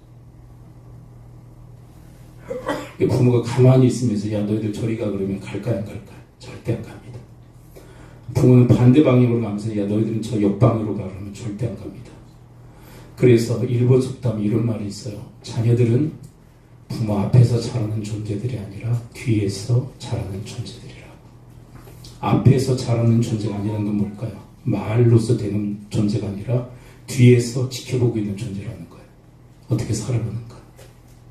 부모가 가만히 있으면서 야 너희들 저리 가 그러면 갈까요 안 갈까요? 절대 안 갑니다. 부모는 반대 방향으로 가면서 야 너희들은 저 옆방으로 가 그러면 절대 안 갑니다. 그래서 일본 속담에 이런 말이 있어요. 자녀들은 부모 앞에서 자라는 존재들이 아니라 뒤에서 자라는 존재들이라고. 앞에서 자라는 존재가 아니라는 건 뭘까요? 말로서 되는 존재가 아니라 뒤에서 지켜보고 있는 존재라는 거예요. 어떻게 살아가는가?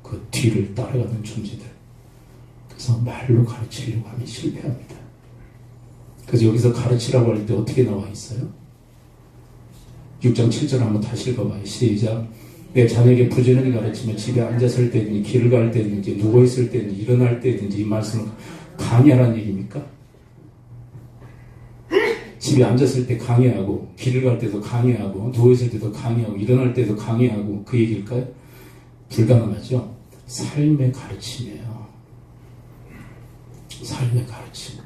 그 뒤를 따라가는 존재들. 그래서 말로 가르치려고 하면 실패합니다. 그래서 여기서 가르치라고 할 때 어떻게 나와 있어요? 6장 7절 한번 다시 읽어봐요. 시작. 내 자녀에게 부지런히 가르치며 집에 앉았을 때든지 길을 갈 때든지 누워있을 때든지 일어날 때든지 이 말씀을 강의하라는 얘기입니까? 집에 앉았을 때 강의하고 길을 갈 때도 강의하고 누워있을 때도 강의하고 일어날 때도 강의하고 그 얘기일까요? 불가능하죠. 삶의 가르침이에요. 삶의 가르침.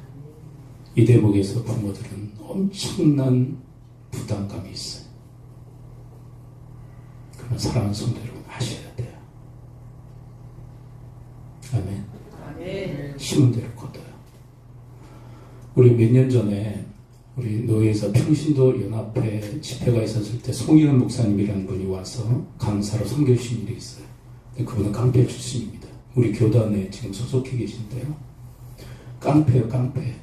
이 대목에서 부모들은 엄청난 부담감이 있어요. 그러나 사랑하는 성도 여러분 하셔야 돼요. 아멘. 아멘. 심은 대로 거둬요. 우리 몇 년 전에 우리 노예에서 평신도 연합회 집회가 있었을 때 송일원 목사님이라는 분이 와서 강사로 섬겨주신 일이 있어요. 그분은 깡패 출신입니다. 우리 교단에 지금 소속해 계신데요. 깡패요, 깡패.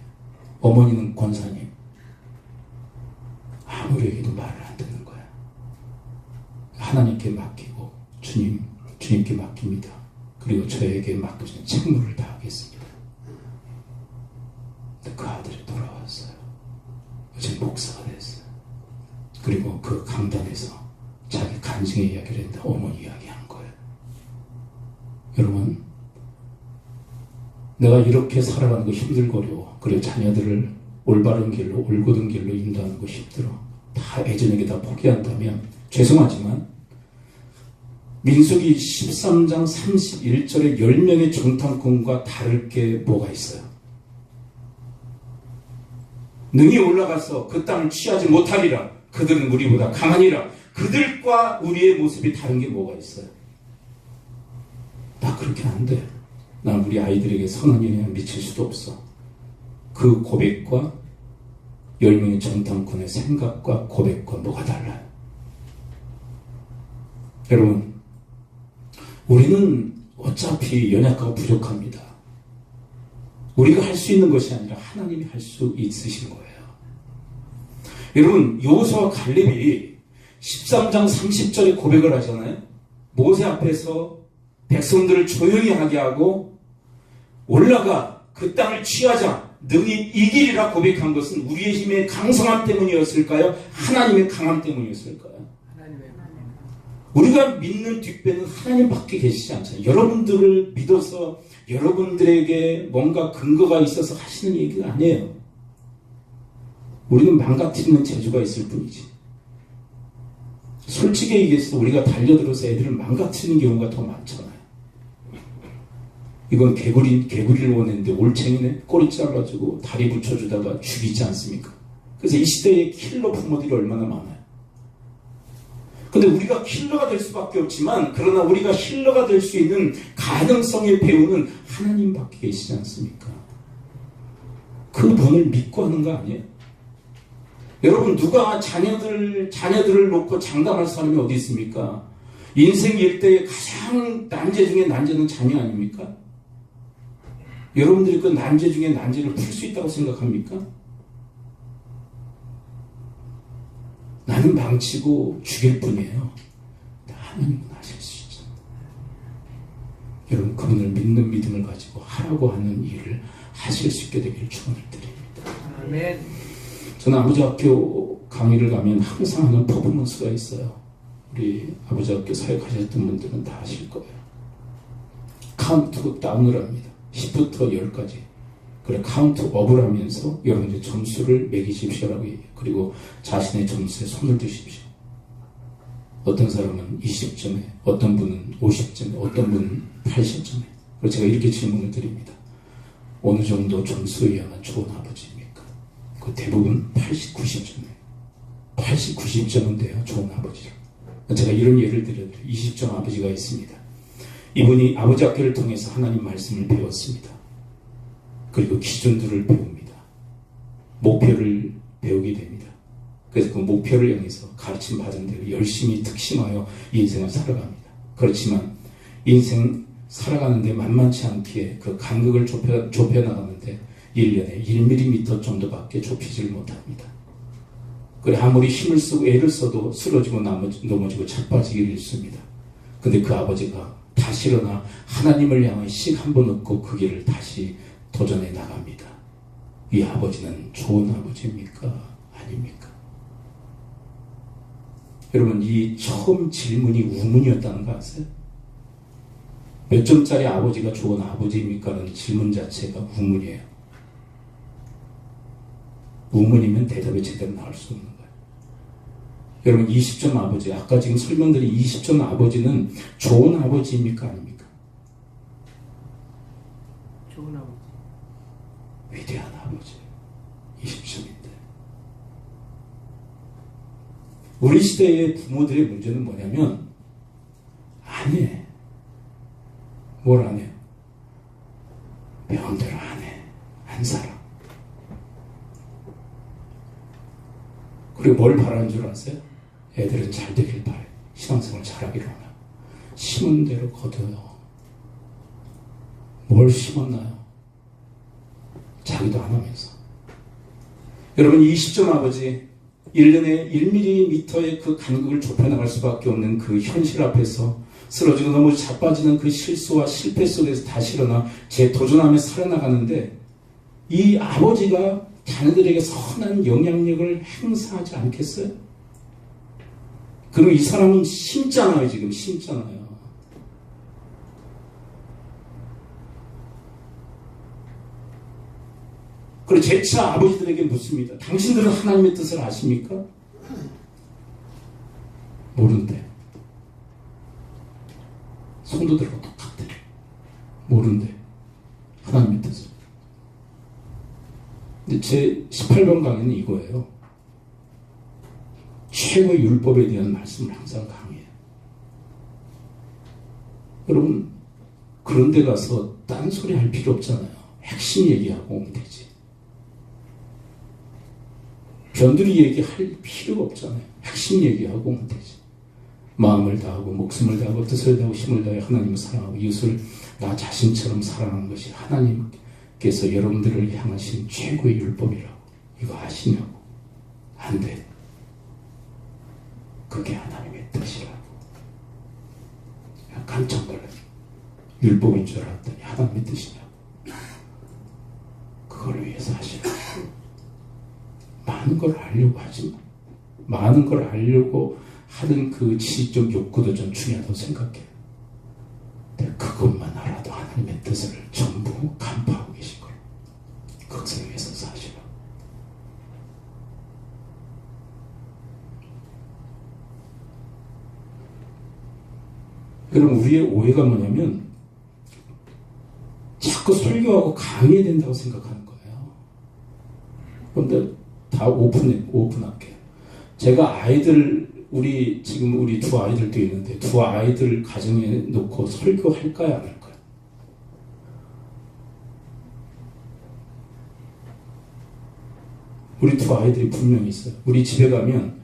어머니는 권사님. 아무리 얘기도 말을 안 듣는 거야. 하나님께 맡기고 주님께 맡깁니다. 그리고 저에게 맡겨진 책무를 다하겠습니다. 근데 그 아들이 돌아왔어요. 어제 목사가 됐어요. 그리고 그 강단에서 자기 간증의 이야기를 했는데 어머니 이야기한 거예요. 여러분, 내가 이렇게 살아가는 거 힘들거려. 그리고 자녀들을 올바른 길로, 올곧은 길로 인도하는 거 힘들어. 다 애전에게 다 포기한다면 죄송하지만 민수기 13장 31절의 10명의 정탐꾼과 다를 게 뭐가 있어요? 능히 올라가서 그 땅을 취하지 못하리라. 그들은 우리보다 강하니라. 그들과 우리의 모습이 다른 게 뭐가 있어요? 나 그렇게 안 돼. 난 우리 아이들에게 선한 영향을 미칠 수도 없어. 그 고백과 10명의 정탐꾼의 생각과 고백과 뭐가 달라요? 여러분, 우리는 어차피 연약하고 부족합니다. 우리가 할 수 있는 것이 아니라 하나님이 할 수 있으신 거예요. 여러분, 여호수아와 갈렙이 13장 30절에 고백을 하잖아요. 모세 앞에서 백성들을 조용히 하게 하고 올라가 그 땅을 취하자 능히 이기리라 고백한 것은 우리의 힘의 강성함 때문이었을까요? 하나님의 강함 때문이었을까요? 우리가 믿는 뒷배는 하나님밖에 계시지 않잖아요. 여러분들을 믿어서 여러분들에게 뭔가 근거가 있어서 하시는 얘기가 아니에요. 우리는 망가뜨리는 재주가 있을 뿐이지. 솔직히 얘기해서 우리가 달려들어서 애들을 망가뜨리는 경우가 더 많잖아요. 이건 개구리를 원했는데 올챙이네. 꼬리 잘라주고 다리 붙여주다가 죽이지 않습니까? 그래서 이 시대에 킬러 부모들이 얼마나 많아요. 근데 우리가 킬러가 될 수밖에 없지만, 그러나 우리가 힐러가 될 수 있는 가능성의 배우는 하나님밖에 계시지 않습니까? 그 분을 믿고 하는 거 아니에요? 여러분, 누가 자녀들을 놓고 장담할 사람이 어디 있습니까? 인생 일대의 가장 난제 중에 난제는 자녀 아닙니까? 여러분들이 그 난제 중에 난제를 풀 수 있다고 생각합니까? 나는 망치고 죽일 뿐이에요. 하나님은 하실 수 있죠. 여러분, 그분을 믿는 믿음을 가지고 하라고 하는 일을 하실 수 있게 되기를 축원을 드립니다. 아멘. 저는 아버지 학교 강의를 가면 항상 하는 퍼포먼스가 있어요. 우리 아버지 학교 사역하셨던 분들은 다 아실 거예요. 카운트 다운을 합니다. 10부터 10까지. 그래, 카운트 업을 하면서 여러분들 점수를 매기십시오라고 얘기해요. 그리고 자신의 점수에 손을 드십시오. 어떤 사람은 20점에, 어떤 분은 50점에, 어떤 분은 80점에. 그래서 제가 이렇게 질문을 드립니다. 어느 정도 점수여야만 좋은 아버지입니까? 그 대부분 80, 90점이에요. 80, 90점은 돼요, 좋은 아버지로. 제가 이런 예를 들어요. 20점 아버지가 있습니다. 이분이 아버지 학교를 통해서 하나님 말씀을 배웠습니다. 그리고 기준들을 배웁니다. 목표를 배우게 됩니다. 그래서 그 목표를 향해서 가르침 받은 대로 열심히 특심하여 인생을 살아갑니다. 그렇지만 인생 살아가는데 만만치 않게 그 간극을 좁혀나가는데 1년에 1mm 정도밖에 좁히지를 못합니다. 그래, 아무리 힘을 쓰고 애를 써도 쓰러지고 넘어지고 자빠지기를 일쑤입니다. 근데 그 아버지가 다시 일어나 하나님을 향한 씩 한 번 얻고 그 길을 다시 도전해 나갑니다. 이 아버지는 좋은 아버지입니까? 아닙니까? 여러분, 이 처음 질문이 우문이었다는 거 아세요? 몇 점짜리 아버지가 좋은 아버지입니까? 라는 질문 자체가 우문이에요. 우문이면 대답이 제대로 나올 수 없는 거예요. 여러분, 20점 아버지, 아까 지금 설명드린 20점 아버지는 좋은 아버지입니까? 아닙니까? 좋은 아버지. 위대한 아버지. 20점인데. 우리 시대의 부모들의 문제는 뭐냐면, 안 해. 뭘 안 해요? 배운대로 안 해. 안 살아. 그리고 뭘 바라는 줄 아세요? 애들은 잘 되길 바래. 신앙생활 잘하기를 원해요. 심은 대로 거둬요. 뭘 심었나요? 자기도 안 하면서. 여러분, 20점 아버지, 1년에 1mm의 그 간극을 좁혀나갈 수밖에 없는 그 현실 앞에서 쓰러지고 넘어져 자빠지는 그 실수와 실패 속에서 다시 일어나 재도전하며 살아나가는데, 이 아버지가 자녀들에게 선한 영향력을 행사하지 않겠어요? 그리고 이 사람은 심잖아요. 지금 심잖아요. 그리고 재차 아버지들에게 묻습니다. 당신들은 하나님의 뜻을 아십니까? 모른대. 성도들하고 똑같대. 모른대. 하나님의 뜻을. 근데 제 18번 강의는 이거예요. 최고의 율법에 대한 말씀을 항상 강해요. 여러분, 그런 데 가서 딴소리 할 필요 없잖아요. 핵심 얘기하고 오면 되지. 변두리 얘기할 필요가 없잖아요. 핵심 얘기하고 오면 되지. 마음을 다하고 목숨을 다하고 뜻을 다하고 힘을 다해 하나님을 사랑하고 이웃을 나 자신처럼 사랑하는 것이 하나님께서 여러분들을 향하신 최고의 율법이라고. 이거 아시냐고. 안 돼. 그게 하나님의 뜻이라고. 깜짝 놀랐어요. 율법인 줄 알았더니 하나님의 뜻이냐고. 그걸 위해서 하시라고. 많은 걸 알려고 하지 마. 많은 걸 알려고 하는 그 지식적 욕구도 좀 중요하다고 생각해요. 근데 그것만 알아도 하나님의 뜻을 전부 간파하고 계신 거예요. 그것을 위해서 사시라고. 여러분, 우리의 오해가 뭐냐면 자꾸 설교하고 강의해야 된다고 생각하는 거예요. 그런데 다 오픈할게요. 제가 지금 우리 두 아이들도 있는데 두 아이들 가정에 놓고 설교할까요, 안 할까요? 우리 두 아이들이 분명히 있어요. 우리 집에 가면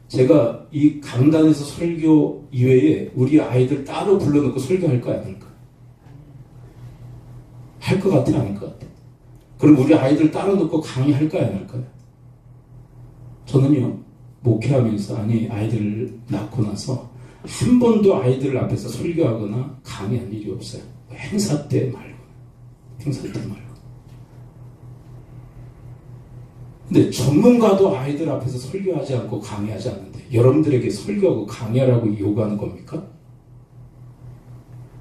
제가 이 강단에서 설교 이외에 우리 아이들 따로 불러놓고 설교할까요, 안 할까요? 할 것 같아요, 안 할 것 같아요? 그럼 우리 아이들 따로 놓고 강의할까요, 안 할까요? 저는요, 목회하면서 아이들을 낳고 나서 한 번도 아이들 앞에서 설교하거나 강의한 일이 없어요. 행사 때 말고. 근데 전문가도 아이들 앞에서 설교하지 않고 강의하지 않는데 여러분들에게 설교하고 강의하라고 요구하는 겁니까?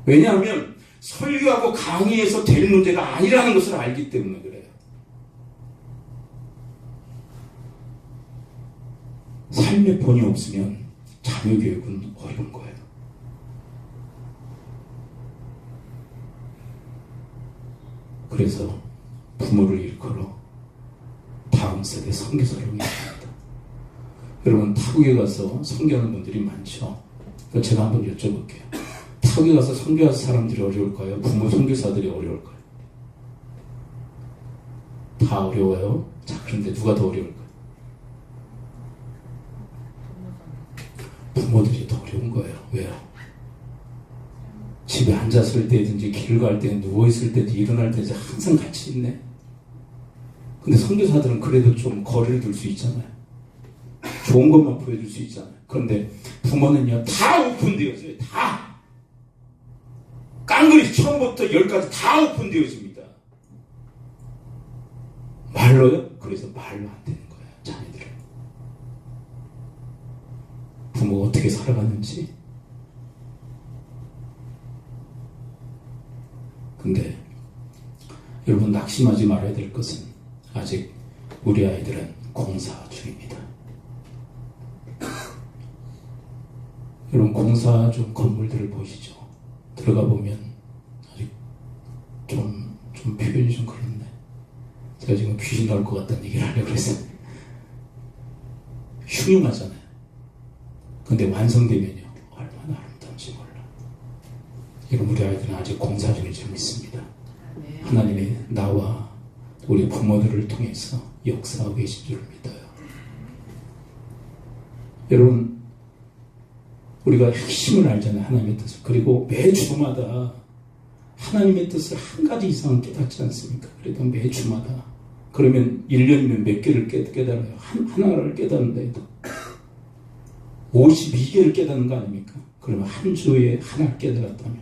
왜냐하면 설교하고 강의해서 될 문제가 아니라는 것을 알기 때문에 그래요. 삶의 본이 없으면 자녀 교육은 어려운 거예요. 그래서 부모를 일컬어 다음 세대 선교사라고 얘기합니다. 여러분 타국에 가서 선교하는 분들이 많죠. 제가 한번 여쭤볼게요. 타국에 가서 선교하는 사람들이 어려울까요? 부모 선교사들이 어려울까요? 다 어려워요. 자, 그런데 누가 더 어려울까요? 부모들이 더 어려운 거예요. 왜요? 집에 앉았을 때든지 길 갈 때 누워있을 때도 일어날 때든지 항상 같이 있네. 근데 선교사들은 그래도 좀 거리를 둘 수 있잖아요. 좋은 것만 보여줄 수 있잖아요. 그런데 부모는요, 다 오픈되어져요. 다. 깡그리 처음부터 열까지 다 오픈되어집니다. 말로요? 그래서 말로 안 되는 거예요. 자녀들은. 부모가 어떻게 살아가는지. 근데 여러분 낙심하지 말아야 될 것은 아직 우리 아이들은 공사 중입니다. 여러분 공사 중 건물들을 보시죠. 들어가 보면 아직 좀 표현이 좀 그렇네. 제가 지금 귀신 나올 것 같다는 얘기를 하려고 했어요. 흉흉하잖아요. 근데 완성되면요 얼마나 아름다운지 몰라. 여러분 우리 아이들은 아직 공사 중에 좀 있습니다. 하나님의 나와 우리 부모들을 통해서 역사하고 계신 줄 믿어요. 여러분 우리가 핵심을 알잖아요. 하나님의 뜻을. 그리고 매주마다 하나님의 뜻을 한 가지 이상은 깨닫지 않습니까? 그래도 매주마다. 그러면 1년이면 몇 개를 깨달아요? 하나를 깨닫는다 해도 52개를 깨닫는 거 아닙니까? 그러면 한 주에 하나를 깨달았다면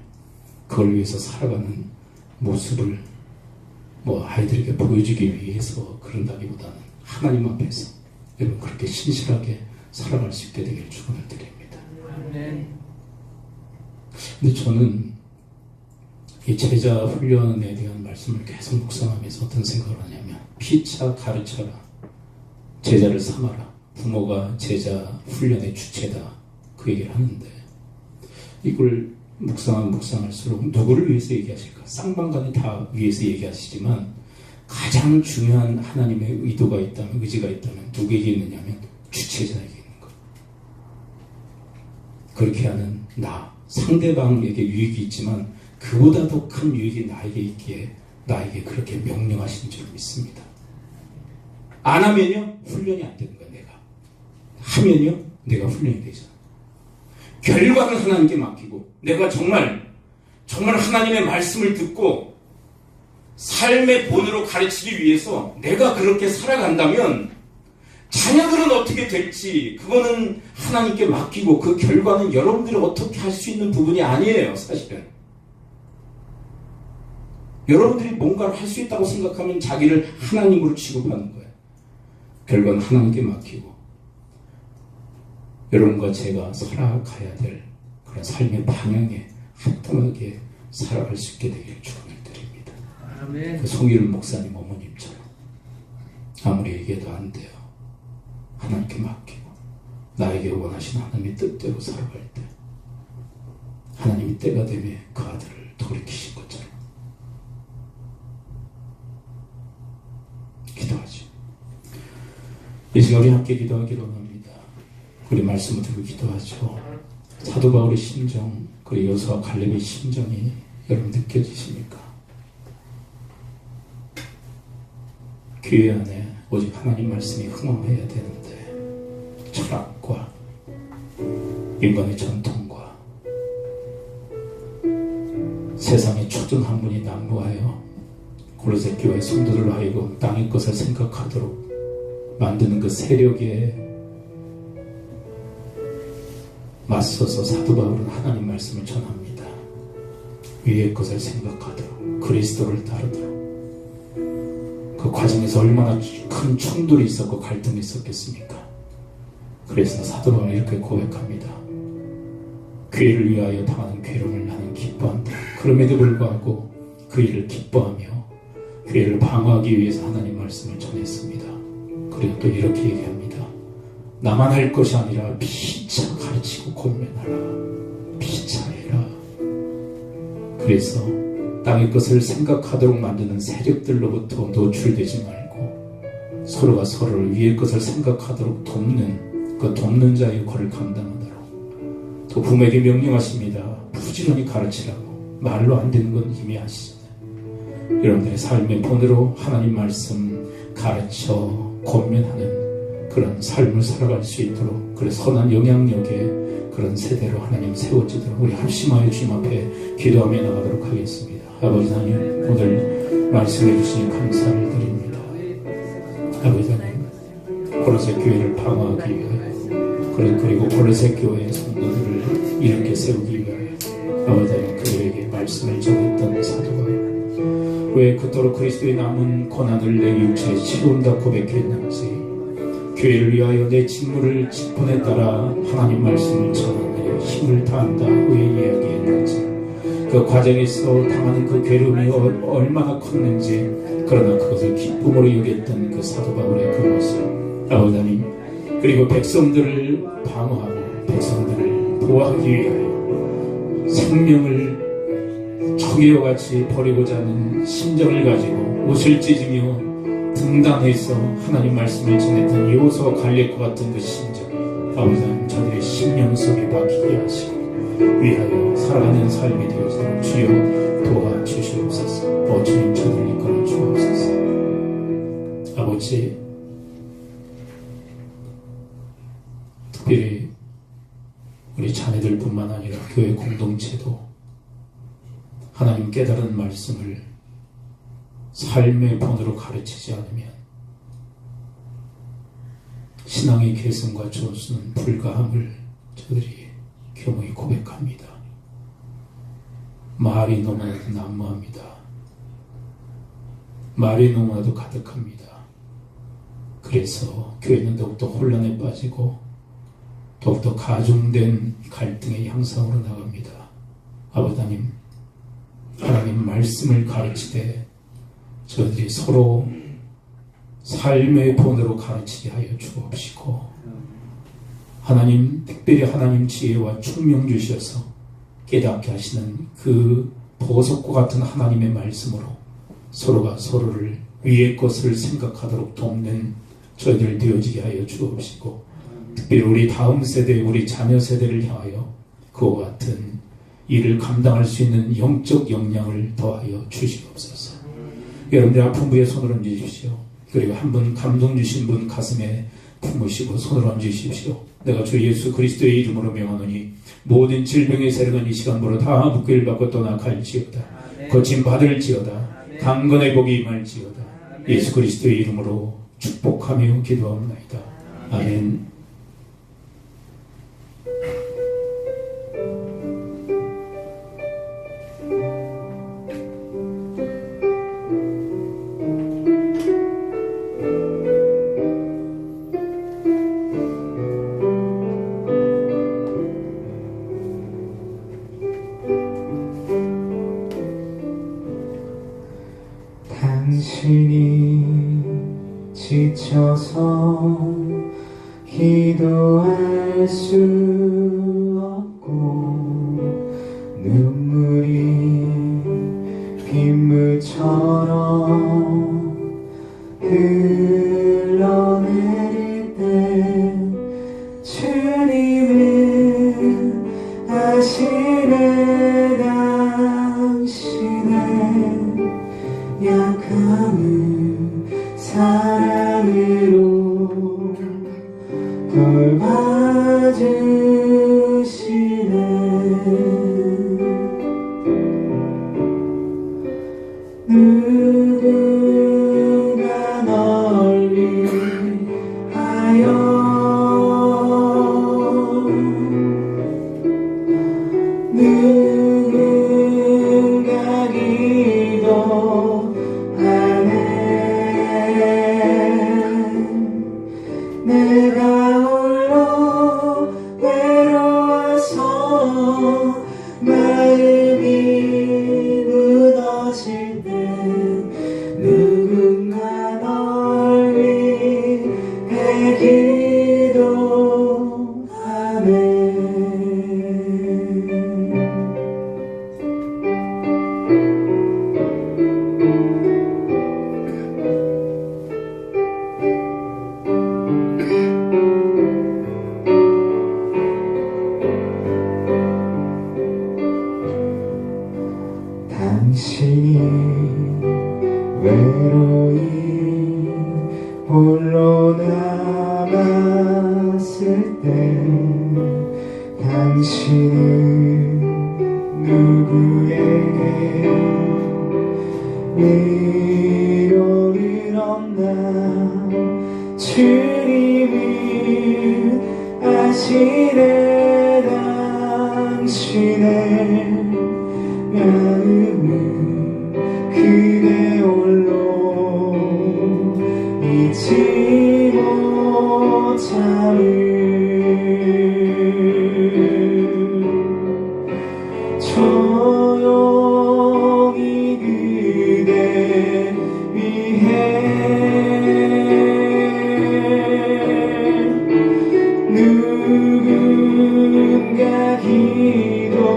그걸 위해서 살아가는 모습을 아이들에게 보여주기 위해서 그런다기보다는 하나님 앞에서 여러분 그렇게 신실하게 살아갈 수 있게 되길 축원을 드립니다. 근데 저는 이 제자 훈련에 대한 말씀을 계속 묵상하면서 어떤 생각을 하냐면 피차 가르쳐라, 제자를 삼아라, 부모가 제자 훈련의 주체다, 그 얘기를 하는데 이걸 묵상할수록 누구를 위해서 얘기하실까? 쌍방간에 다 위해서 얘기하시지만 가장 중요한 하나님의 의도가 있다면, 의지가 있다면 누구에게 있느냐면 주체자에게 있는 것. 그렇게 하는 상대방에게 유익이 있지만 그보다 더 큰 유익이 나에게 있기에 나에게 그렇게 명령하시는 줄 믿습니다. 안 하면요 훈련이 안 되는 거야. 내가 하면요 내가 훈련이 되잖아. 결과는 하나님께 맡기고 내가 정말 하나님의 말씀을 듣고 삶의 본으로 가르치기 위해서 내가 그렇게 살아간다면 자녀들은 어떻게 될지 그거는 하나님께 맡기고 그 결과는 여러분들이 어떻게 할 수 있는 부분이 아니에요. 사실은 여러분들이 뭔가를 할 수 있다고 생각하면 자기를 하나님으로 취급하는 거예요. 결과는 하나님께 맡기고 여러분과 제가 살아가야 될 그런 삶의 방향에 합당하게 살아갈 수 있게 되기를 축원을 드립니다. 아멘. 그 송일훈 목사님 어머님처럼 아무리 얘기해도 안 돼요. 하나님께 맡기고 나에게 원하신 하나님의 뜻대로 살아갈 때 하나님이 때가 되면 그 아들을 돌이키신 것처럼 이 시간 우리 함께 기도하기로 합니다. 우리 말씀을 들고 기도하죠. 사도 바울의 심정, 그리고 여호수아 갈렙의 심정이 여러분 느껴지십니까? 교회 안에 오직 하나님 말씀이 흥황해야 되는데 철학과 인간의 전통과 세상의 초등학문이 난무하여 골로새 교회 성도들로 하여금 땅의 것을 생각하도록 만드는 그 세력에 맞서서 사도 바울은 하나님 말씀을 전합니다. 위의 것을 생각하도록, 그리스도를 따르도록. 그 과정에서 얼마나 큰 충돌이 있었고 갈등이 있었겠습니까? 그래서 사도 바울은 이렇게 고백합니다. 교회를 위하여 당하는 괴로움을 나는 기뻐한다. 그럼에도 불구하고 그 일을 기뻐하며 교회를 방어하기 위해서 하나님 말씀을 전했습니다. 그리고 또 이렇게 얘기합니다. 나만 할 것이 아니라 피차 가르치고 권면하라. 피차해라. 그래서 땅의 것을 생각하도록 만드는 세력들로부터 노출되지 말고 서로가 서로를 위의 것을 생각하도록 돕는 그 돕는 자의 역할을 감당하도록 또 부모에게 명령하십니다. 부지런히 가르치라고. 말로 안 되는 건 이미 아시잖아요. 여러분들의 삶의 본으로 하나님 말씀 가르쳐 권면하는 그런 삶을 살아갈 수 있도록 그런 선한 영향력의 그런 세대로 하나님 세워지도록 우리 합심하여 주님 앞에 기도하며 나가도록 하겠습니다. 아버지 하나님, 오늘 말씀해 주시니 감사를 드립니다. 아버지 하나님, 골로새 교회를 방어하기 위하여 그리고 골로새 교회의 성도들을 이렇게 세우기 위하여 아버지 하나님 그들에게 말씀을 전했던 사도가 왜 그토록 그리스도의 남은 고난을 내 육체에 치룬다 고백했는지 교회를 위하여 내 직무를 직분에 따라 하나님 말씀을 전하며 힘을 다한다 왜 이야기했는지 그 과정에서 당하는 그 괴로움이 얼마나 컸는지 그러나 그것을 기쁨으로 여겼던 그 사도 바울의 그 모습 아버지 하나님 그리고 백성들을 방어하고 백성들을 보호하기 위하여 생명을 초기와 같이 버리고자 하는 심정을 가지고 옷을 찢으며 등단해서 하나님 말씀을 전했던 여호수아 갈렙과 같은 그 심정 아버지 하나님 저들의 심령 속에 박히게 하시고 위하여 살아가는 삶이 되어서 주여 도와주시옵소서. 주님 저들을 이끌어 주옵소서. 아버지 특별히 우리 자매들뿐만 아니라 교회 공동체도 하나님 깨달은 말씀을 삶의 본으로 가르치지 않으면 신앙의 개성과 조수는 불가함을 저들이 겸허히 고백합니다. 말이 너무나도 난무합니다. 말이 너무나도 가득합니다. 그래서 교회는 더욱더 혼란에 빠지고 더욱더 가중된 갈등의 향상으로 나갑니다. 아버지 하나님 말씀을 가르치되 저희들이 서로 삶의 본으로 가르치게 하여 주옵시고 하나님 특별히 하나님 지혜와 총명 주셔서 깨닫게 하시는 그 보석과 같은 하나님의 말씀으로 서로가 서로를 위의 것을 생각하도록 돕는 저희들 되어지게 하여 주옵시고 특별히 우리 다음 세대 우리 자녀 세대를 향하여 그와 같은 일을 감당할 수 있는 영적 역량을 더하여 주시옵소서. 여러분들 아픈 부에 손을 얹으십시오. 그리고 한 분 감동 주신 분 가슴에 품으시고 손을 얹으십시오. 내가 주 예수 그리스도의 이름으로 명하노니 모든 질병의 세력은 이 시간부로 다 묶기를 받고 떠나갈지어다. 거침 받을지어다. 강건의 복이 임할지어다. 예수 그리스도의 이름으로 축복하며 기도하옵나이다. 아멘. 당신이 지쳐서 기도할 수 없고 눈물이 빗물처럼 흘러내릴 약함을 사랑으로 돌봐주시네. 누군가 널 위하여 누군가 기도하네. 내가 홀로 외로워서 마음이 무너질 때 누군가 널 위해 기도하네. 당신이 외로이 홀로 남았을 때 당신은 누구에게 위로를 얻나. 주님은 아시네. 당신의 마음은 그대 홀로 잊지 못함을. 조용히 그대 위해 누군가 기도하네.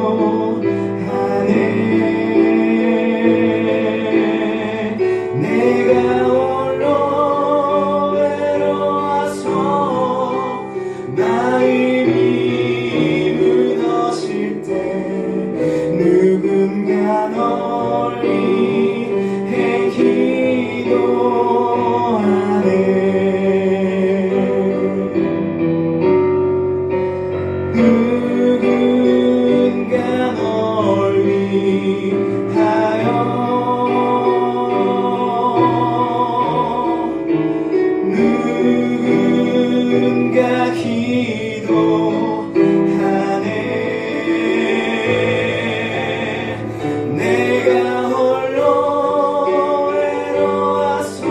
내가 홀로 외로워서 마음이 무너질 때 누군가 널 위해 기도하네. 누군가 널 위하여 누군가 기도하네. 내가 홀로 외로워서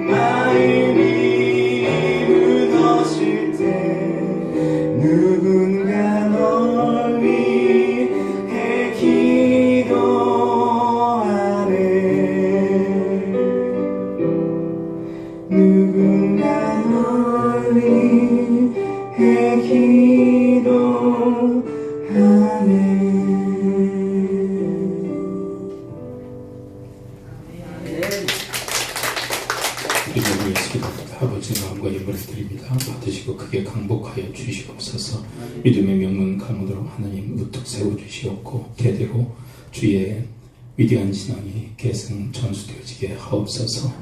마음이 무너질 때 누군가 널 위해 기도하네. 누군가 널 위해 기도하네. 이름으로 예수 기도합니다. 아버지 마음과 예물을 드립니다. 받으시고 크게 강복하여 주시옵소서. 믿음의 명문 가문으로 하나님 우뚝 세워주시옵고 대대로 주의 위대한 신앙이 계승 전수되어지게 하옵소서.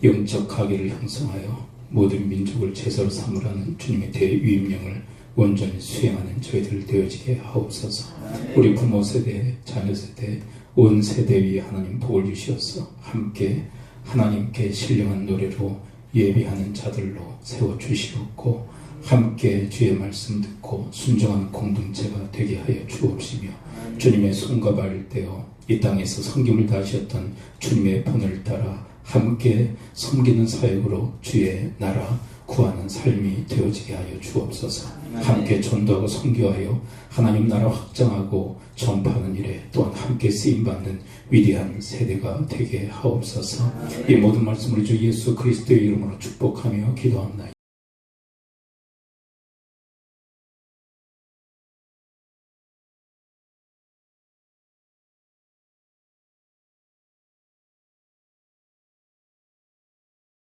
영적 가계를 형성하여 모든 민족을 제사로 삼으라는 주님의 대위임령을 온전히 수행하는 저희들 되어지게 하옵소서. 우리 부모 세대, 자녀 세대, 온 세대 위에 하나님 복을 주시옵소서. 함께 하나님께 신령한 노래로 예비하는 자들로 세워주시옵고 함께 주의 말씀 듣고 순종한 공동체가 되게 하여 주옵시며 주님의 손과 발을 떼어 이 땅에서 섬김을 다하셨던 주님의 본을 따라 함께 섬기는 사역으로 주의 나라 구하는 삶이 되어지게 하여 주옵소서. 함께 전도하고 선교하여 하나님 나라 확장하고 전파하는 일에 또한 함께 쓰임받는 위대한 세대가 되게 하옵소서. 이 모든 말씀을 주 예수 그리스도의 이름으로 축복하며 기도합니다.